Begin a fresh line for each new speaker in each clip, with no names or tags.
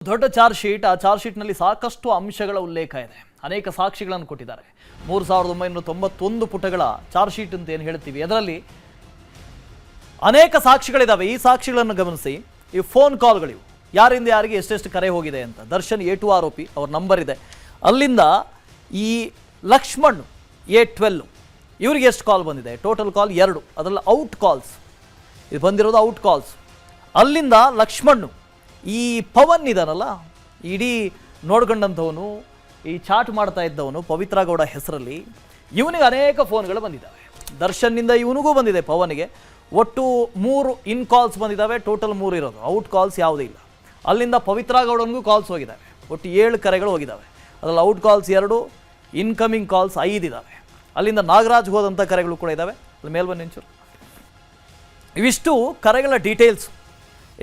ದೊಡ್ಡ charge sheet. ಆ charge ಶೀಟ್ನಲ್ಲಿ ಸಾಕಷ್ಟು ಅಂಶಗಳ ಉಲ್ಲೇಖ ಇದೆ. ಅನೇಕ ಸಾಕ್ಷಿಗಳನ್ನು ಕೊಟ್ಟಿದ್ದಾರೆ. 3991 ಪುಟಗಳ ಚಾರ್ಜ್ ಶೀಟ್ ಅಂತ ಏನು ಹೇಳ್ತೀವಿ, ಅದರಲ್ಲಿ ಅನೇಕ ಸಾಕ್ಷಿಗಳಿದ್ದಾವೆ. ಈ ಸಾಕ್ಷಿಗಳನ್ನು ಗಮನಿಸಿ. ಈ ಫೋನ್ ಕಾಲ್ಗಳಿವು, ಯಾರಿಂದ ಯಾರಿಗೆ ಎಷ್ಟೆಷ್ಟು ಕರೆ ಹೋಗಿದೆ ಅಂತ. ದರ್ಶನ್ A2 ಆರೋಪಿ, ಅವ್ರ ನಂಬರ್ ಇದೆ. ಅಲ್ಲಿಂದ ಈ ಲಕ್ಷ್ಮಣ್ A12 ಇವರಿಗೆ ಎಷ್ಟು ಕಾಲ್ ಬಂದಿದೆ? ಟೋಟಲ್ ಕಾಲ್ 2, ಅದರಲ್ಲಿ ಔಟ್ ಕಾಲ್ಸ್ ಇದು ಬಂದಿರೋದು ಔಟ್ ಕಾಲ್ಸ್. ಅಲ್ಲಿಂದ ಲಕ್ಷ್ಮಣ್ಣು ಈ ಪವನ್ ಇದಾನಲ್ಲ, ಇಡೀ ನೋಡ್ಕೊಂಡಂಥವನು, ಈ ಚಾಟ್ ಮಾಡ್ತಾ ಇದ್ದವನು ಪವಿತ್ರ ಗೌಡ ಹೆಸರಲ್ಲಿ, ಇವನಿಗೆ ಅನೇಕ ಫೋನ್ಗಳು ಬಂದಿದ್ದಾವೆ. ದರ್ಶನ್ನಿಂದ ಇವನಿಗೂ ಬಂದಿದೆ, ಪವನ್ಗೆ. ಒಟ್ಟು 3 ಇನ್ ಕಾಲ್ಸ್ ಬಂದಿದ್ದಾವೆ. ಟೋಟಲ್ 3 ಇರೋದು, ಔಟ್ ಕಾಲ್ಸ್ ಯಾವುದೂ ಇಲ್ಲ. ಅಲ್ಲಿಂದ ಪವಿತ್ರ ಗೌಡನಿಗೂ ಕಾಲ್ಸ್ ಹೋಗಿದ್ದಾವೆ. ಒಟ್ಟು 7 ಕರೆಗಳು ಹೋಗಿದ್ದಾವೆ. ಅದರಲ್ಲಿ ಔಟ್ ಕಾಲ್ಸ್ 2, ಇನ್ಕಮಿಂಗ್ ಕಾಲ್ಸ್ 5 ಇದ್ದಾವೆ. ಅಲ್ಲಿಂದ ನಾಗರಾಜ್ಗೆ ಹೋದಂಥ ಕರೆಗಳು ಕೂಡ ಇದ್ದಾವೆ. ಅಲ್ಲಿ ಮೇಲೆ ಬನ್ನಿ ಒಂಚೂರು. ಇವಿಷ್ಟು ಕರೆಗಳ ಡೀಟೇಲ್ಸ್.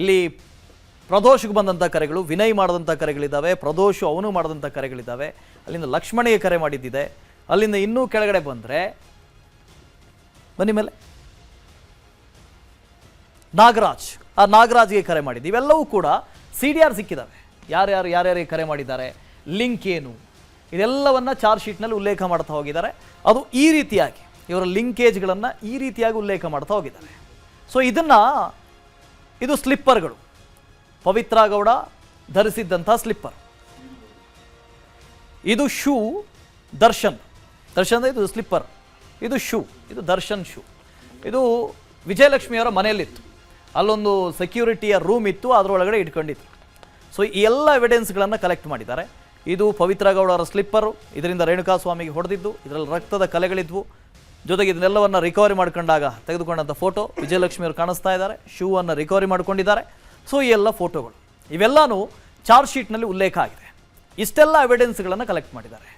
ಇಲ್ಲಿ ಪ್ರದೋಷ್ಗೆ ಬಂದಂಥ ಕರೆಗಳು, ವಿನಯ್ ಮಾಡಿದಂಥ ಕರೆಗಳಿದ್ದಾವೆ, ಪ್ರದೋಷ್ ಅವನು ಮಾಡಿದಂಥ ಕರೆಗಳಿದ್ದಾವೆ. ಅಲ್ಲಿಂದ ಲಕ್ಷ್ಮಣಿಗೆ ಕರೆ ಮಾಡಿದ್ದಿದೆ. ಅಲ್ಲಿಂದ ಇನ್ನೂ ಕೆಳಗಡೆ ಬಂದರೆ ಬನ್ನಿ ಮೇಲೆ ನಾಗರಾಜ್, ಆ ನಾಗರಾಜ್ಗೆ ಕರೆ ಮಾಡಿದ್ದು. ಇವೆಲ್ಲವೂ ಕೂಡ CDR ಸಿಕ್ಕಿದ್ದಾವೆ. ಯಾರ್ಯಾರಿಗೆ ಕರೆ ಮಾಡಿದ್ದಾರೆ, ಲಿಂಕ್ ಏನು, ಇದೆಲ್ಲವನ್ನು ಚಾರ್ಜ್ ಶೀಟ್ನಲ್ಲಿ ಉಲ್ಲೇಖ ಮಾಡ್ತಾ ಹೋಗಿದ್ದಾರೆ. ಅದು ಈ ರೀತಿಯಾಗಿ ಇವರ ಲಿಂಕೇಜ್ಗಳನ್ನು ಈ ರೀತಿಯಾಗಿ ಉಲ್ಲೇಖ ಮಾಡ್ತಾ ಹೋಗಿದ್ದಾರೆ. ಸೊ ಇದು ಸ್ಲಿಪ್ಪರ್ಗಳು, ಪವಿತ್ರ ಗೌಡ ಧರಿಸಿದ್ದಂಥ ಸ್ಲಿಪ್ಪರ್. ಇದು ಶೂ ದರ್ಶನ್ ಇದು ಸ್ಲಿಪ್ಪರ್, ಇದು ಶೂ, ಇದು ದರ್ಶನ್ ಶೂ. ಇದು ವಿಜಯಲಕ್ಷ್ಮಿಯವರ ಮನೆಯಲ್ಲಿತ್ತು. ಅಲ್ಲೊಂದು ಸೆಕ್ಯೂರಿಟಿಯ ರೂಮ್ ಇತ್ತು, ಅದರೊಳಗಡೆ ಇಟ್ಕೊಂಡಿತ್ತು. ಸೊ ಈ ಎಲ್ಲ ಎವಿಡೆನ್ಸ್ಗಳನ್ನು ಕಲೆಕ್ಟ್ ಮಾಡಿದ್ದಾರೆ. ಇದು ಪವಿತ್ರ ಗೌಡ ಅವರ ಸ್ಲಿಪ್ಪರು, ಇದರಿಂದ ರೇಣುಕಾಸ್ವಾಮಿಗೆ ಹೊಡೆದಿದ್ದು, ಇದರಲ್ಲಿ ರಕ್ತದ ಕಲೆಗಳಿದ್ವು. ಜೊತೆಗೆ ಇದನ್ನೆಲ್ಲವನ್ನು ರಿಕವರಿ ಮಾಡ್ಕೊಂಡಾಗ ತೆಗೆದುಕೊಂಡಂಥ ಫೋಟೋ ವಿಜಯಲಕ್ಷ್ಮಿಯವರು ಕಾಣಿಸ್ತಾ ಇದ್ದಾರೆ. ಶೂ ಅನ್ನು ರಿಕವರಿ ಮಾಡ್ಕೊಂಡಿದ್ದಾರೆ. ಸೊ ಈ ಎಲ್ಲ ಫೋಟೋಗಳು ಇವೆಲ್ಲನೂ ಚಾರ್ಜ್ ಶೀಟ್ನಲ್ಲಿ ಉಲ್ಲೇಖ ಆಗಿದೆ. ಇಷ್ಟೆಲ್ಲ ಎವಿಡೆನ್ಸ್ಗಳನ್ನು ಕಲೆಕ್ಟ್ ಮಾಡಿದ್ದಾರೆ.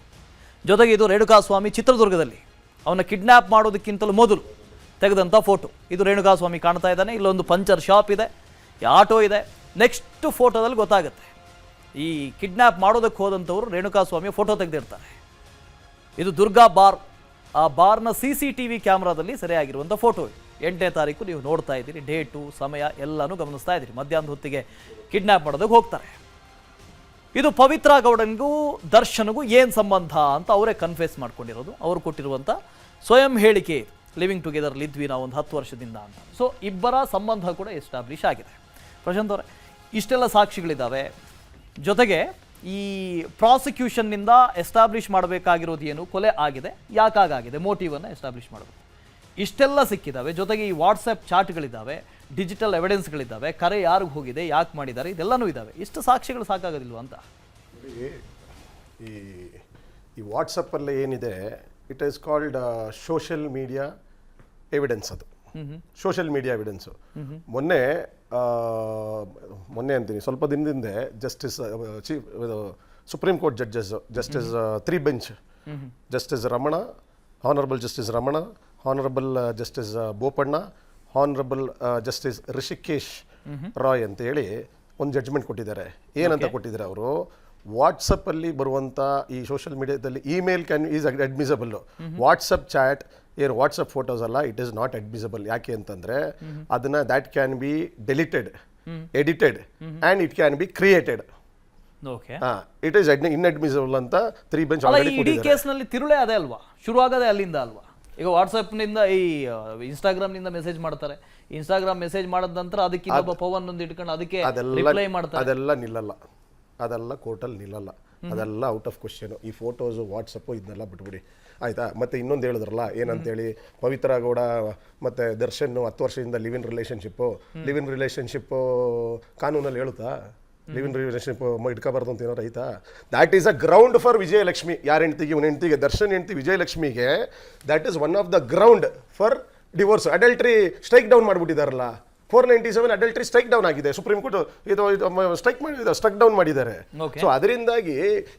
ಜೊತೆಗೆ ಇದು ರೇಣುಕಾಸ್ವಾಮಿ ಚಿತ್ರದುರ್ಗದಲ್ಲಿ ಅವನ್ನ ಕಿಡ್ನ್ಯಾಪ್ ಮಾಡೋದಕ್ಕಿಂತಲೂ ಮೊದಲು ತೆಗೆದಂಥ ಫೋಟೋ. ಇದು ರೇಣುಕಾಸ್ವಾಮಿ ಕಾಣ್ತಾ ಇದ್ದಾನೆ. ಇಲ್ಲೊಂದು ಪಂಚರ್ ಶಾಪ್ ಇದೆ, ಆಟೋ ಇದೆ. ನೆಕ್ಸ್ಟ್ ಫೋಟೋದಲ್ಲಿ ಗೊತ್ತಾಗುತ್ತೆ ಈ ಕಿಡ್ನ್ಯಾಪ್ ಮಾಡೋದಕ್ಕೆ ಹೋದಂಥವ್ರು ರೇಣುಕಾಸ್ವಾಮಿಯ ಫೋಟೋ ತೆಗೆದಿರ್ತಾರೆ. ಇದು ದುರ್ಗಾ ಬಾರ್, ಆ ಬಾರ್ನ CCTV ಕ್ಯಾಮ್ರಾದಲ್ಲಿ ಸೆರೆಯಾಗಿರುವಂಥ ಫೋಟೋ. 8ನೇ ತಾರೀಕು ನೀವು ನೋಡ್ತಾ ಇದ್ದೀರಿ. ಡೇಟು, ಸಮಯ ಎಲ್ಲನೂ ಗಮನಿಸ್ತಾ ಇದ್ದೀರಿ. ಮಧ್ಯಾಹ್ನದ ಹೊತ್ತಿಗೆ ಕಿಡ್ನ್ಯಾಪ್ ಮಾಡೋದಕ್ಕೆ ಹೋಗ್ತಾರೆ. ಇದು ಪವಿತ್ರ ಗೌಡನಿಗೂ ದರ್ಶನ್ಗೂ ಏನು ಸಂಬಂಧ ಅಂತ ಅವರೇ ಕನ್ಫೆಸ್ ಮಾಡ್ಕೊಂಡಿರೋದು. ಅವರು ಕೊಟ್ಟಿರುವಂಥ ಸ್ವಯಂ ಹೇಳಿಕೆ, ಲಿವಿಂಗ್ ಟುಗೆದರ್ ಇದ್ವಿ ನಾವು ಒಂದು 10 ವರ್ಷದಿಂದ ಅಂತ. ಸೊ ಇಬ್ಬರ ಸಂಬಂಧ ಕೂಡ ಎಸ್ಟಾಬ್ಲಿಷ್ ಆಗಿದೆ. ಪ್ರಶಾಂತ್ ಅವರೇ, ಇಷ್ಟೆಲ್ಲ ಸಾಕ್ಷಿಗಳಿದ್ದಾವೆ. ಜೊತೆಗೆ ಈ ಪ್ರಾಸಿಕ್ಯೂಷನ್ನಿಂದ ಎಸ್ಟಾಬ್ಲಿಷ್ ಮಾಡಬೇಕಾಗಿರೋದು ಏನು, ಕೊಲೆ ಆಗಿದೆ, ಯಾಕಾಗಿದೆ, ಮೋಟಿವನ್ನು ಎಸ್ಟಾಬ್ಲಿಷ್ ಮಾಡಬೇಕು. ಇಷ್ಟೆಲ್ಲ ಸಿಕ್ಕಿದ್ದಾವೆ. ಜೊತೆಗೆ ಈ ವಾಟ್ಸಪ್ ಚಾಟ್ಗಳಿದ್ದಾವೆ, ಡಿಜಿಟಲ್ ಎವಿಡೆನ್ಸ್ಗಳಿದ್ದಾವೆ, ಕರೆ ಯಾರಿಗೆ ಹೋಗಿದೆ, ಯಾಕೆ ಮಾಡಿದ್ದಾರೆ, ಇದೆಲ್ಲನೂ ಇದ್ದಾವೆ. ಇಷ್ಟು ಸಾಕ್ಷಿಗಳು ಸಾಕಾಗೋದಿಲ್ವ ಅಂತ.
ಈ ವಾಟ್ಸಪ್ಪಲ್ಲಿ ಏನಿದೆ, it is called social media evidence. ಅದು ಸೋಷಿಯಲ್ ಮೀಡಿಯಾ ಎವಿಡೆನ್ಸು. ಮೊನ್ನೆ ಅಂತೀನಿ, ಸ್ವಲ್ಪ ದಿನದಿಂದ supreme court justice 3 bench, justice Ramana, honourable justice Ramana, honourable justice Bopanna, honourable justice Rishikesh Roy ಅಂತ ಹೇಳಿ ಒಂದು ಜಡ್ಜ್ಮೆಂಟ್ ಕೊಟ್ಟಿದ್ದಾರೆ. ಏನಂತ ಕೊಟ್ಟಿದ್ದಾರೆ ಅವರು, ವಾಟ್ಸಪ್ಪಲ್ಲಿ ಬರುವಂಥ ಈ ಸೋಷಿಯಲ್ ಮೀಡಿಯಾದಲ್ಲಿ email is admissible. WhatsApp chat ಏನು ವಾಟ್ಸಪ್ ಫೋಟೋಸ್ ಅಲ್ಲ, ಇಟ್ ಈಸ್ ನಾಟ್ ಅಡ್ಮಿಸಬಲ್. ಯಾಕೆ ಅಂತಂದರೆ ಅದನ್ನ that can be deleted, edited and it can be created. It is inadmissible ಅಂತ 3 ಬೆಂಚ್ ಆಲ್ರೆಡಿ
ಇಡೀ ಕೇಸ್ನಲ್ಲಿ ತಿರುಳೆ ಅದೇ ಅಲ್ವಾ, ಶುರು ಆಗದೆ ಅಲ್ಲಿಂದ ಅಲ್ವಾ? ಈಗ ವಾಟ್ಸಪ್ನಿಂದ ಈ ಇನ್ಸ್ಟಾಗ್ರಾಮ್ನಿಂದ ಮೆಸೇಜ್ ಮಾಡ್ತಾರೆ. ಇನ್ಸ್ಟಾಗ್ರಾಮ್ ಮೆಸೇಜ್ ಮಾಡಿದ ನಂತರ ಅದಕ್ಕೆ ಇನ್ನೊಬ್ಬ ಪವನ್ ಒಂದು ಇಟ್ಕೊಂಡು ಅದಕ್ಕೆ ರಿಪ್ಲೈ ಮಾಡ್ತಾರೆ.
ಅದೆಲ್ಲ ನಿಲ್ಲಲ್ಲ, ಅದೆಲ್ಲ ಕೋರ್ಟಲ್ಲಿ ನಿಲ್ಲಲ್ಲ, ಅದೆಲ್ಲ ಔಟ್ ಆಫ್ ಕ್ವಶನ್. ಈ ಫೋಟೋಸು, ವಾಟ್ಸಪ್ಪು ಇದನ್ನೆಲ್ಲ ಬಿಟ್ಬಿಡಿ, ಆಯಿತಾ? ಮತ್ತು ಇನ್ನೊಂದು ಹೇಳಿದ್ರಲ್ಲ ಏನಂತೇಳಿ, ಪವಿತ್ರ ಗೌಡ ಮತ್ತು ದರ್ಶನ್ 10 ವರ್ಷದಿಂದ ಲಿವ್ ಇನ್ ರಿಲೇಷನ್ಶಿಪ್ಪು ಕಾನೂನಲ್ಲಿ ಹೇಳುತ್ತಾ? ಲಿವ್ ಇನ್ ರಿಲೇಷನ್ಶಿಪ್ ಇಟ್ಕೋಬಾರ್ದು ಅಂತ ಏನಾರು ಆಯ್ತಾ? That is a ground for Vijayalakshmi. ಯಾರ ಹೆಂಡ್ತಿಗೆ, ಇವನ ಹೆಂಡ್ತಿಗೆ, ದರ್ಶನ್ ಹೆಂಡ್ತಿ ವಿಜಯಲಕ್ಷ್ಮಿಗೆ that is one of the ground for divorce. Adultery strike down ಮಾಡಿಬಿಟ್ಟಿದಾರಲ್ಲ, 497 ಅಡಲ್ಟ್ರಿ ಸ್ಟ್ರೈಕ್ ಡೌನ್ ಆಗಿದೆ. ಸುಪ್ರೀಂ ಕೋರ್ಟ್ ಇದು ಸ್ಟ್ರೈಕ್ ಡೌನ್ ಮಾಡಿದ್ದಾರೆ. ಸೊ ಅದರಿಂದಾಗಿ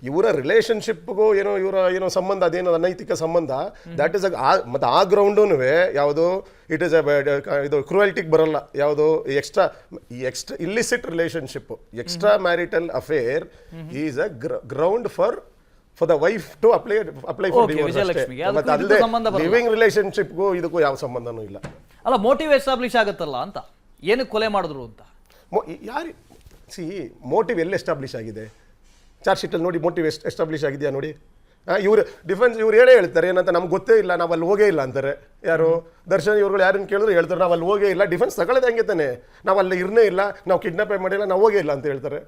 ಇವರ ರಿಲೇಷನ್ಶಿಪ್ಗೂ ಇವರ ಸಂಬಂಧ ಅದೇನೋ ಅನೈತಿಕ ಸಂಬಂಧ, ದ್ಯಾಟ್ ಇಸ್ ಮತ್ತು ಆ ಗ್ರೌಂಡೂ ಯಾವುದು, ಇಟ್ ಈಸ್ ಇದು ಕ್ರೂಯಲ್ಟಿಗೆ ಬರಲ್ಲ. ಯಾವುದು extra illicit relationship, extra marital affair is a ground for the wife to apply for divorce. Living ರಿಲೇಷನ್ಶಿಪ್ಗೂ ಇದಕ್ಕೂ ಯಾವ ಸಂಬಂಧನೂ ಇಲ್ಲ.
ಅಲ್ಲ, ಮೋಟಿವ್ ಎಸ್ಟಾಬ್ಲಿಷ್ ಆಗುತ್ತಲ್ಲ ಅಂತ, ಏನಕ್ಕೆ ಕೊಲೆ ಮಾಡಿದ್ರು ಅಂತ.
ಯಾರು ಸಿ ಮೋಟಿವ್ ಎಲ್ಲಿ ಎಸ್ಟಾಬ್ಲಿಷ್ ಆಗಿದೆ ಚಾರ್ಜ್ ಶೀಟಲ್ಲಿ ನೋಡಿ, ಮೋಟಿವ್ ಎಸ್ಟಾಬ್ಲಿಷ್ ಆಗಿದೆಯಾ ನೋಡಿ. ಇವರು ಡಿಫೆನ್ಸ್ ಇವ್ರು ಹೇಳೇ ಹೇಳ್ತಾರೆ ಏನಂತ, ನಮ್ಗೆ ಗೊತ್ತೇ ಇಲ್ಲ, ನಾವು ಅಲ್ಲಿ ಹೋಗೇ ಇಲ್ಲ ಅಂತಾರೆ. ಯಾರು ದರ್ಶನ್ ಇವ್ರುಗಳು ಯಾರನ್ನು ಕೇಳಿದ್ರು ಹೇಳ್ತಾರೆ ನಾವು ಅಲ್ಲಿ ಹೋಗೇ ಇಲ್ಲ, ಡಿಫೆನ್ಸ್ ತಗೊಳ್ಳೋದು ಹಂಗೆ ತಾನೆ, ನಾವು ಅಲ್ಲಿ ಇರನೇ ಇಲ್ಲ, ನಾವು ಕಿಡ್ನಾಪೇ ಮಾಡಿಲ್ಲ, ನಾವು ಹೋಗೇ ಇಲ್ಲ ಅಂತ ಹೇಳ್ತಾರೆ.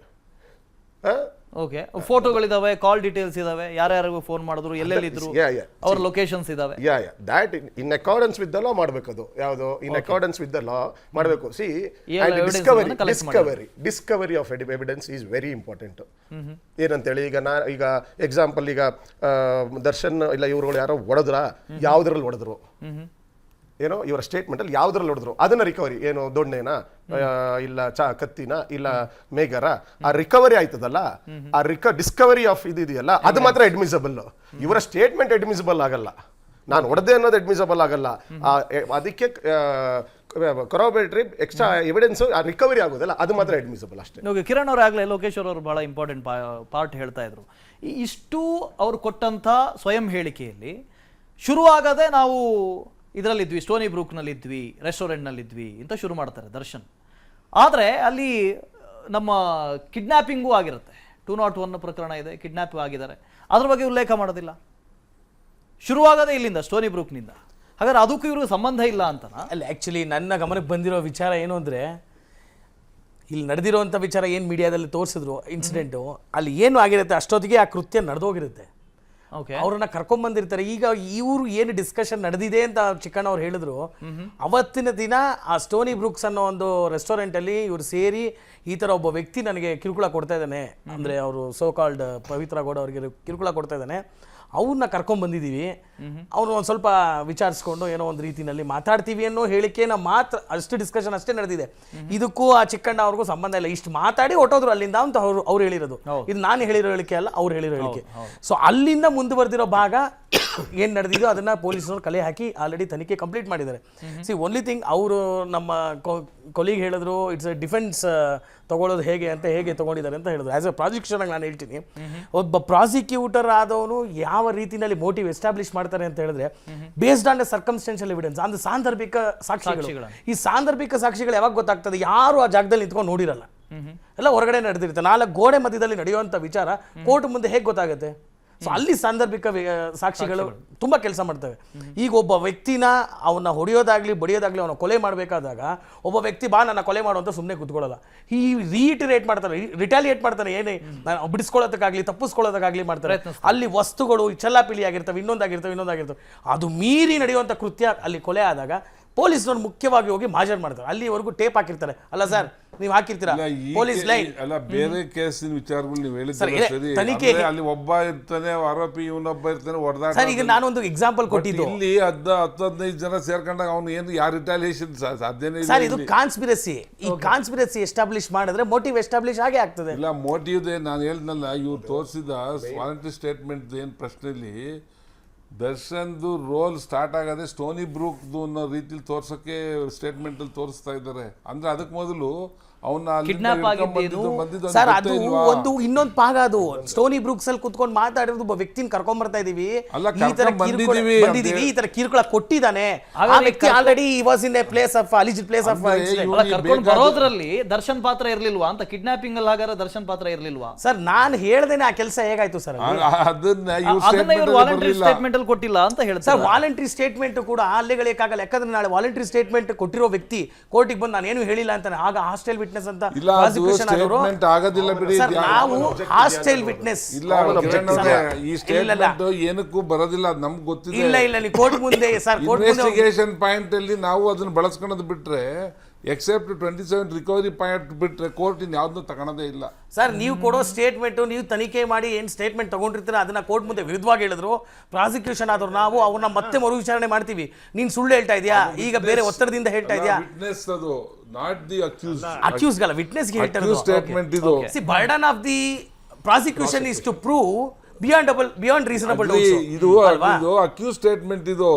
ಓಕೆ, ಫೋಟೋಗಳಿದಾವೆ, ಕಾಲ್ ಡೀಟೇಲ್ಸ್ ಇದಾವೆ, ಯಾರ್ಯಾರಿಗೂ ಫೋನ್ ಮಾಡಿದ್ರು, ಎಲ್ಲೆಲ್ಲಿದ್ರು, ಅವ್ರ ಲೊಕೇಶನ್ಸ್ ಇದಾವೆ.
That in accordance with the law ಮಾಡಬೇಕದು. ಯಾವುದು in accordance with the law ಮಾಡಬೇಕು. See discovery of evidence is very important. ಏನಂತೇಳಿ ಈಗ ಎಕ್ಸಾಂಪಲ್, ಈಗ ದರ್ಶನ್ ಇಲ್ಲ ಇವ್ರುಗಳು ಯಾರೋ ಹೊಡೆದ್ರ, ಯಾವ್ದ್ರಲ್ಲಿ ಹೊಡೆದ್ರು, ಏನೋ ಇವರ ಸ್ಟೇಟ್ಮೆಂಟ್ ಅಲ್ಲಿ ಯಾವ್ದ್ರಲ್ಲಿ ಹೊಡೆದ್ರು, ಅದನ್ನ ರಿಕವರಿ, ಏನು ದೊಣ್ಣೆನಾ ಇಲ್ಲ ಕತ್ತಿನ ಇಲ್ಲ ಮೇಗರ, ಆ ರಿಕವರಿ ಆಯ್ತದಲ್ಲ, ಆ ಡಿಸ್ಕವರಿ ಆಫ್ ಇದೆಯಲ್ಲ, ಅದು ಮಾತ್ರ ಅಡ್ಮಿಸಬಲ್. ಇವರ ಸ್ಟೇಟ್ಮೆಂಟ್ ಅಡ್ಮಿಸಬಲ್ ಆಗಲ್ಲ, ನಾನು ಹೊಡೆದೆ ಅನ್ನೋದು ಅಡ್ಮಿಸಬಲ್ ಆಗಲ್ಲ. ಅದಕ್ಕೆ ಕೊರಾಬರೇಟರಿ ಎಕ್ಸ್ಟ್ರಾ ಎವಿಡೆನ್ಸ್ ರಿಕವರಿ ಆಗೋದಲ್ಲ, ಅದು ಮಾತ್ರ ಅಡ್ಮಿಸಬಲ್ ಅಷ್ಟೇ.
ಕಿರಣ್ ಅವ್ರು ಆಗ್ಲೇ ಲೋಕೇಶ್ವರ್ ಅವರು ಬಹಳ ಇಂಪಾರ್ಟೆಂಟ್ ಪಾರ್ಟ್ ಹೇಳ್ತಾ ಇದ್ರು. ಇಷ್ಟು ಅವ್ರು ಕೊಟ್ಟಂತ ಸ್ವಯಂ ಹೇಳಿಕೆಯಲ್ಲಿ ಶುರುವಾಗದೆ ನಾವು ಇದರಲ್ಲಿದ್ವಿ, ಸ್ಟೋನಿ ಬ್ರೂಕ್ನಲ್ಲಿದ್ವಿ, ರೆಸ್ಟೋರೆಂಟ್ನಲ್ಲಿದ್ವಿ ಅಂತ ಶುರು ಮಾಡ್ತಾರೆ ದರ್ಶನ್. ಆದರೆ ಅಲ್ಲಿ ನಮ್ಮ ಕಿಡ್ನ್ಯಾಪಿಂಗೂ ಆಗಿರುತ್ತೆ, 201 ಪ್ರಕರಣ ಇದೆ, ಕಿಡ್ನ್ಯಾಪ್ ಆಗಿದ್ದಾರೆ, ಅದ್ರ ಬಗ್ಗೆ ಉಲ್ಲೇಖ ಮಾಡೋದಿಲ್ಲ. ಶುರುವಾಗದೆ ಇಲ್ಲಿಂದ, ಸ್ಟೋನಿ ಬ್ರೂಕ್ನಿಂದ. ಹಾಗಾದ್ರೆ ಅದಕ್ಕೂ ಇವ್ರಿಗೆ ಸಂಬಂಧ ಇಲ್ಲ ಅಂತನಾ?
ಅಲ್ಲ, ಆ್ಯಕ್ಚುಲಿ ನನ್ನ ಗಮನಕ್ಕೆ ಬಂದಿರೋ ವಿಚಾರ ಏನು ಅಂದರೆ, ಇಲ್ಲಿ ನಡೆದಿರೋವಂಥ ವಿಚಾರ ಏನು ಮೀಡಿಯಾದಲ್ಲಿ ತೋರಿಸಿದ್ರು ಇನ್ಸಿಡೆಂಟು, ಅಲ್ಲಿ ಏನು ಆಗಿರುತ್ತೆ ಅಷ್ಟೊತ್ತಿಗೆ ಆ ಕೃತ್ಯ ನಡೆದೋಗಿರುತ್ತೆ.
ಓಕೆ,
ಅವ್ರನ್ನ ಕರ್ಕೊಂಡ್ಬಂದಿರ್ತಾರೆ. ಈಗ ಇವರು ಏನು ಡಿಸ್ಕಷನ್ ನಡೆದಿದೆ ಅಂತ ಚಿಕ್ಕಣ್ಣ ಅವ್ರು ಹೇಳಿದ್ರು, ಅವತ್ತಿನ ದಿನ ಆ ಸ್ಟೋನಿ ಬ್ರೂಕ್ಸ್ ಅನ್ನೋ ಒಂದು ರೆಸ್ಟೋರೆಂಟಲ್ಲಿ ಇವರು ಸೇರಿ ಈ ಥರ ಒಬ್ಬ ವ್ಯಕ್ತಿ ನನಗೆ ಕಿರುಕುಳ ಕೊಡ್ತಾ ಇದ್ದಾನೆ, ಅಂದರೆ ಅವರು ಸೋ ಕಾಲ್ಡ್ ಪವಿತ್ರ ಗೌಡ ಅವರಿಗೆ ಕಿರುಕುಳ ಕೊಡ್ತಾ ಇದ್ದಾನೆ, ಅವ್ರನ್ನ ಕರ್ಕೊಂಡ್ಬಂದಿದ್ದೀವಿ, ಅವ್ರು ಒಂದು ಸ್ವಲ್ಪ ವಿಚಾರಿಸ್ಕೊಂಡು ಏನೋ ಒಂದು ರೀತಿಯಲ್ಲಿ ಮಾತಾಡ್ತೀವಿ ಅನ್ನೋ ಹೇಳಿಕೆನ ಮಾತ್ರ, ಅಷ್ಟು ಡಿಸ್ಕಷನ್ ಅಷ್ಟೇ ನಡೆದಿದೆ. ಇದಕ್ಕೂ ಆ ಚಿಕ್ಕಣ್ಣ ಅವ್ರಿಗೂ ಸಂಬಂಧ ಇಲ್ಲ. ಇಷ್ಟು ಮಾತಾಡಿ ಹೊಟ್ಟೋದ್ರು ಅಲ್ಲಿಂದ ಅಂತ ಅವ್ರು ಹೇಳಿರೋದು. ಇದು ನಾನು ಹೇಳಿರೋ ಹೇಳಿಕೆ ಅಲ್ಲ, ಅವ್ರು ಹೇಳಿರೋ ಹೇಳಿಕೆ. ಸೊ ಅಲ್ಲಿಂದ ಮುಂದುವರೆದಿರೋ ಭಾಗ ಏನು ನಡೆದಿದೆಯೋ ಅದನ್ನ ಪೊಲೀಸರು ಕಲೆ ಹಾಕಿ ಆಲ್ರೆಡಿ ತನಿಖೆ ಕಂಪ್ಲೀಟ್ ಮಾಡಿದ್ದಾರೆ. ಸಿ ಓನ್ಲಿ ಥಿಂಗ್, ಅವರು ನಮ್ಮ ಕೊಲೀಗ್ ಹೇಳಿದ್ರು ಇಟ್ಸ್ ಎ ಡಿಫೆನ್ಸ್ ತಗೊಳ್ಳೋದು ಹೇಗೆ ತಗೊಂಡಿದ್ದಾರೆ ಅಂತ ಹೇಳಿದ್ರು. ಆಸ್ ಎ ಪ್ರಾಸಿಕ್ಯೂಷನ್ ನಾನು ಹೇಳ್ತೀನಿ, ಒಬ್ಬ ಪ್ರಾಸಿಕ್ಯೂಟರ್ ಆದವನು ಯಾವ ರೀತಿಯಲ್ಲಿ ಮೋಟಿವ್ ಎಸ್ಟಾಬ್ಲಿಷ್ ಮಾಡ್ತಾರೆ ಅಂತ ಹೇಳಿದ್ರೆ, based on the circumstantial evidence, ಅಂದ್ರೆ ಸಾಂದರ್ಭಿಕ ಸಾಕ್ಷಿಗಳು. ಈ ಸಾಂದರ್ಭಿಕ ಸಾಕ್ಷಿಗಳು ಯಾವಾಗ ಗೊತ್ತಾಗ್ತದೆ, ಯಾರು ಆ ಜಾಗದಲ್ಲಿ ನಿಂತ್ಕೊಂಡು ನೋಡಿರಲ್ಲ, ಎಲ್ಲ ಹೊರಗಡೆ ನಡೆದಿರುತ್ತೆ. 4 ಗೋಡೆ ಮಧ್ಯದಲ್ಲಿ ನಡೆಯುವಂಥ ವಿಚಾರ ಕೋರ್ಟ್ ಮುಂದೆ ಹೇಗೆ ಗೊತ್ತಾಗುತ್ತೆ? ಸೊ ಅಲ್ಲಿ ಸಾಂದರ್ಭಿಕ ಸಾಕ್ಷಿಗಳು ತುಂಬಾ ಕೆಲಸ ಮಾಡ್ತವೆ. ಈಗ ಒಬ್ಬ ವ್ಯಕ್ತಿನ ಅವನ್ನ ಹೊಡೆಯೋದಾಗ್ಲಿ ಬಡಿಯೋದಾಗ್ಲಿ ಅವನ ಕೊಲೆ ಮಾಡಬೇಕಾದಾಗ ಒಬ್ಬ ವ್ಯಕ್ತಿ ಬಾ ನನ್ನ ಕೊಲೆ ಮಾಡುವಂತ ಸುಮ್ಮನೆ ಕೂತ್ಕೊಳ್ಳಲ್ಲ. ಈ ರೀಇಟರೇಟ್ ಮಾಡ್ತಾರೆ, ರಿಟಾಲಿಯೇಟ್ ಮಾಡ್ತಾನೆ, ಏನೇ ಬಿಡಿಸ್ಕೊಳ್ಳೋದಕ್ಕಾಗ್ಲಿ ತಪ್ಪಿಸ್ಕೊಳ್ಳೋದಕ್ಕಾಗ್ಲಿ ಮಾಡ್ತಾರೆ. ಅಲ್ಲಿ ವಸ್ತುಗಳು ಚೆಲ್ಲಾಪಿಲಿ ಆಗಿರ್ತವೆ, ಇನ್ನೊಂದಾಗಿರ್ತವೆ. ಅದು ಮೀರಿ ನಡೆಯುವಂಥ ಕೃತ್ಯ ಅಲ್ಲಿ ಕೊಲೆ ಆದಾಗ ಪೊಲೀಸ್ನವ್ರು ಮುಖ್ಯವಾಗಿ ಹೋಗಿ ಮಾಜರ್ ಮಾಡ್ತಾರೆ. ಅಲ್ಲಿವರೆಗೂ ಟೇಪ್ ಹಾಕಿರ್ತಾರೆ. ಅಲ್ಲ ಸರ್, ನೀವು ಹಾಕಿರ್ತೀರಾ ಪೊಲೀಸ್ ಲೈನ್
ಅಲ್ಲ, ಬೇರೆ ಕೇಸಿನ ವಿಚಾರಗಳು ನೀವು ಹೇಳಿದ್ರೆ
ತನಿಖೆ
ಅಲ್ಲಿ ಒಬ್ಬ ಇರ್ತಾನೆ, ಆರೋಪಿ ಇವನೊಬ್ಬ ಇರ್ತಾನೆ, ಹೊಡೆದಾಗ.
ಸರ್, ಈಗ ನಾನೊಂದು ಎಕ್ಸಾಂಪಲ್ ಕೊಟ್ಟಿದ್ದು,
ಇಲ್ಲಿ 10-15 ಜನ ಸೇರ್ಕೊಂಡಾಗ ಅವನು ಏನು ಯಾರು ರಿಟಾಲಿಯೇಷನ್ ಸಾಧ್ಯನೇ ಇಲ್ಲ.
ಸರ್, ಇದು ಕಾನ್ಸ್ಪಿರಸಿ. ಈ ಕಾನ್ಸ್ಪಿರಸಿ ಎಸ್ಟಾಬ್ಲಿಷ್ ಮಾಡಿದ್ರೆ ಮೋಟಿವ್ ಎಸ್ಟಾಬ್ಲಿಷ್ ಆಗೇ ಆಗ್ತದೆ.
ಇಲ್ಲ, ಮೋಟಿವ್ ನಾನು ಹೇಳಿದ್ನಲ್ಲ, ಇವ್ರು ತೋರಿಸಿದ ವಾಲಂಟರಿ ಸ್ಟೇಟ್ಮೆಂಟ್ ಏನು ಪ್ರಶ್ನೆಯಲ್ಲಿ ದರ್ಶನ್ದು ರೋಲ್ ಸ್ಟಾರ್ಟ್ ಆಗದೆ ಸ್ಟೋನಿ ಬ್ರೂಕ್ದು ಅನ್ನೋ ರೀತಿಲಿ ತೋರ್ಸಕ್ಕೆ ಸ್ಟೇಟ್ಮೆಂಟ್ ಅಲ್ಲಿ ತೋರಿಸ್ತಾ ಇದ್ದಾರೆ. ಅಂದ್ರೆ ಅದಕ್ಕೆ ಮೊದಲು
ಸರ್, ಅದು ಒಂದು ಇನ್ನೊಂದು ಭಾಗ. ಅದು ಸ್ಟೋನಿ ಬ್ರೂಕ್ಸ್ ಅಲ್ಲಿ ಕುತ್ಕೊಂಡು ಮಾತಾಡಿರೋದು ಒಬ್ಬ ವ್ಯಕ್ತಿನ ಕರ್ಕೊಂಡ್ ಬರ್ತಾ ಇದೀವಿ, ಈ ತರ ಕಿರುಕುಳ ಕೊಟ್ಟಿದ್ದಾನೆ, ಆ ವ್ಯಕ್ತಿ already was in a place of alleged place of.
ಕರ್ಕೊಂಡು ಬರೋದ್ರಲ್ಲಿ ದರ್ಶನ್ ಪಾತ್ರ ಇರ್ಲಿಲ್ವಾ ಅಂತ? ಕಿಡ್ನಾಪಿಂಗ್ ಅಲ್ಲಿ ಹಾಗಾದ್ರೆ ದರ್ಶನ್ ಪಾತ್ರ ಇರ್ಲಿಲ್ವಾ?
ಸರ್, ನಾನು ಹೇಳ್ದೇನೆ ಆ ಕೆಲಸ ಹೇಗಾಯ್ತು ಸರ್?
ವಾಲಂಟರಿ ಸ್ಟೇಟ್ಮೆಂಟ್ ಅಲ್ಲಿ ಕೊಟ್ಟಿಲ್ಲ ಅಂತ ಹೇಳ್ತಾರೆ.
ಸರ್, ವಾಲಂಟರಿ ಸ್ಟೇಟ್ಮೆಂಟ್ ಕೂಡ ಅಲ್ಲಿಗಳಿಗಾಗಲ್ಲ. ಯಾಕಂದ್ರೆ ನಾಳೆ ವಾಲಂಟರಿ ಸ್ಟೇಟ್ಮೆಂಟ್ ಕೊಟ್ಟಿರೋ ವ್ಯಕ್ತಿ ಕೋರ್ಟಿಗೆ ಬಂದು ನಾನು ಏನು ಹೇಳಿಲ್ಲ ಅಂತಾನೆ, ಆಗ ಹಾಸ್ಟೆಲ್ ವಿಟ್ನೆಸ್ ಅಂತ ಪ್ರಾಸಿಕ್ಯೂಷನ್ ಆಗೋದಿಲ್ಲ ಬಿಡಿ. ನಾವು ಹಾಸ್ಟೈಲ್ ವಿಟ್ನೆಸ್
ಈ ಸ್ಟೇಟ್ಮೆಂಟ್ ಏನಕ್ಕೂ ಬರೋದಿಲ್ಲ, ನಮ್ಗೆ ಗೊತ್ತಿದೆ.
ಇಲ್ಲ, ನೀವು ಕೋರ್ಟ್ ಮುಂದೆ
ಇನ್ವೆಸ್ಟಿಗೇಷನ್ ಪಾಯಿಂಟ್ ಅಲ್ಲಿ ನಾವು ಅದನ್ನ ಬಳಸ್ಕೊಳ್ಳೋದು ಬಿಟ್ರೆ, ಎಕ್ಸೆಪ್ಟ್ 27 ರಿಕವರಿ ಪಾಯಿಂಟ್ ಬಿಟ್ರೆ ಕೋರ್ಟ್ ಇನ್ ಯಾವ್ದು ತಗೊಳೋದೇ ಇಲ್ಲ.
ಸರ್, ನೀವು ಕೊಡೋ ಸ್ಟೇಟ್ಮೆಂಟ್, ನೀವು ತನಿಖೆ ಮಾಡಿ ಏನ್ ಸ್ಟೇಟ್ಮೆಂಟ್ ತಗೊಂಡಿರ್ತೀರ ಅದನ್ನ ಕೋರ್ಟ್ ಮುಂದೆ ವಿರುದ್ಧವಾಗಿ ಹೇಳಿದ್ರು, ಪ್ರಾಸಿಕ್ಯೂಷನ್ ಆದ್ರು ನಾವು ಅವ್ರನ್ನ ಮತ್ತೆ ಮರು ವಿಚಾರಣೆ ಮಾಡ್ತೀವಿ. ನೀನ್ ಸುಳ್ಳು ಹೇಳ್ತಾ ಇದೀಯಾ, ಈಗ ಬೇರೆ ಒತ್ತಡದಿಂದ ಹೇಳ್ತಾ ಇದೀಯಾ?
ವಿಟ್ನೆಸ್ ಅದು, ನಾಟ್ ದಿ ಅಕ್ಯೂಸ್.
ಅಕ್ಯೂಸ್ ಗಲ್ಲ, ವಿಟ್ನೆಸ್ ಗೆ ಹೇಳ್ತಾರೆ
ಸ್ಟೇಟ್ಮೆಂಟ್ ಇದು.
See, burden of the prosecution is to prove beyond reasonable doubt.
ಇದು ಅಕ್ಯೂಸ್ ಸ್ಟೇಟ್ಮೆಂಟ್.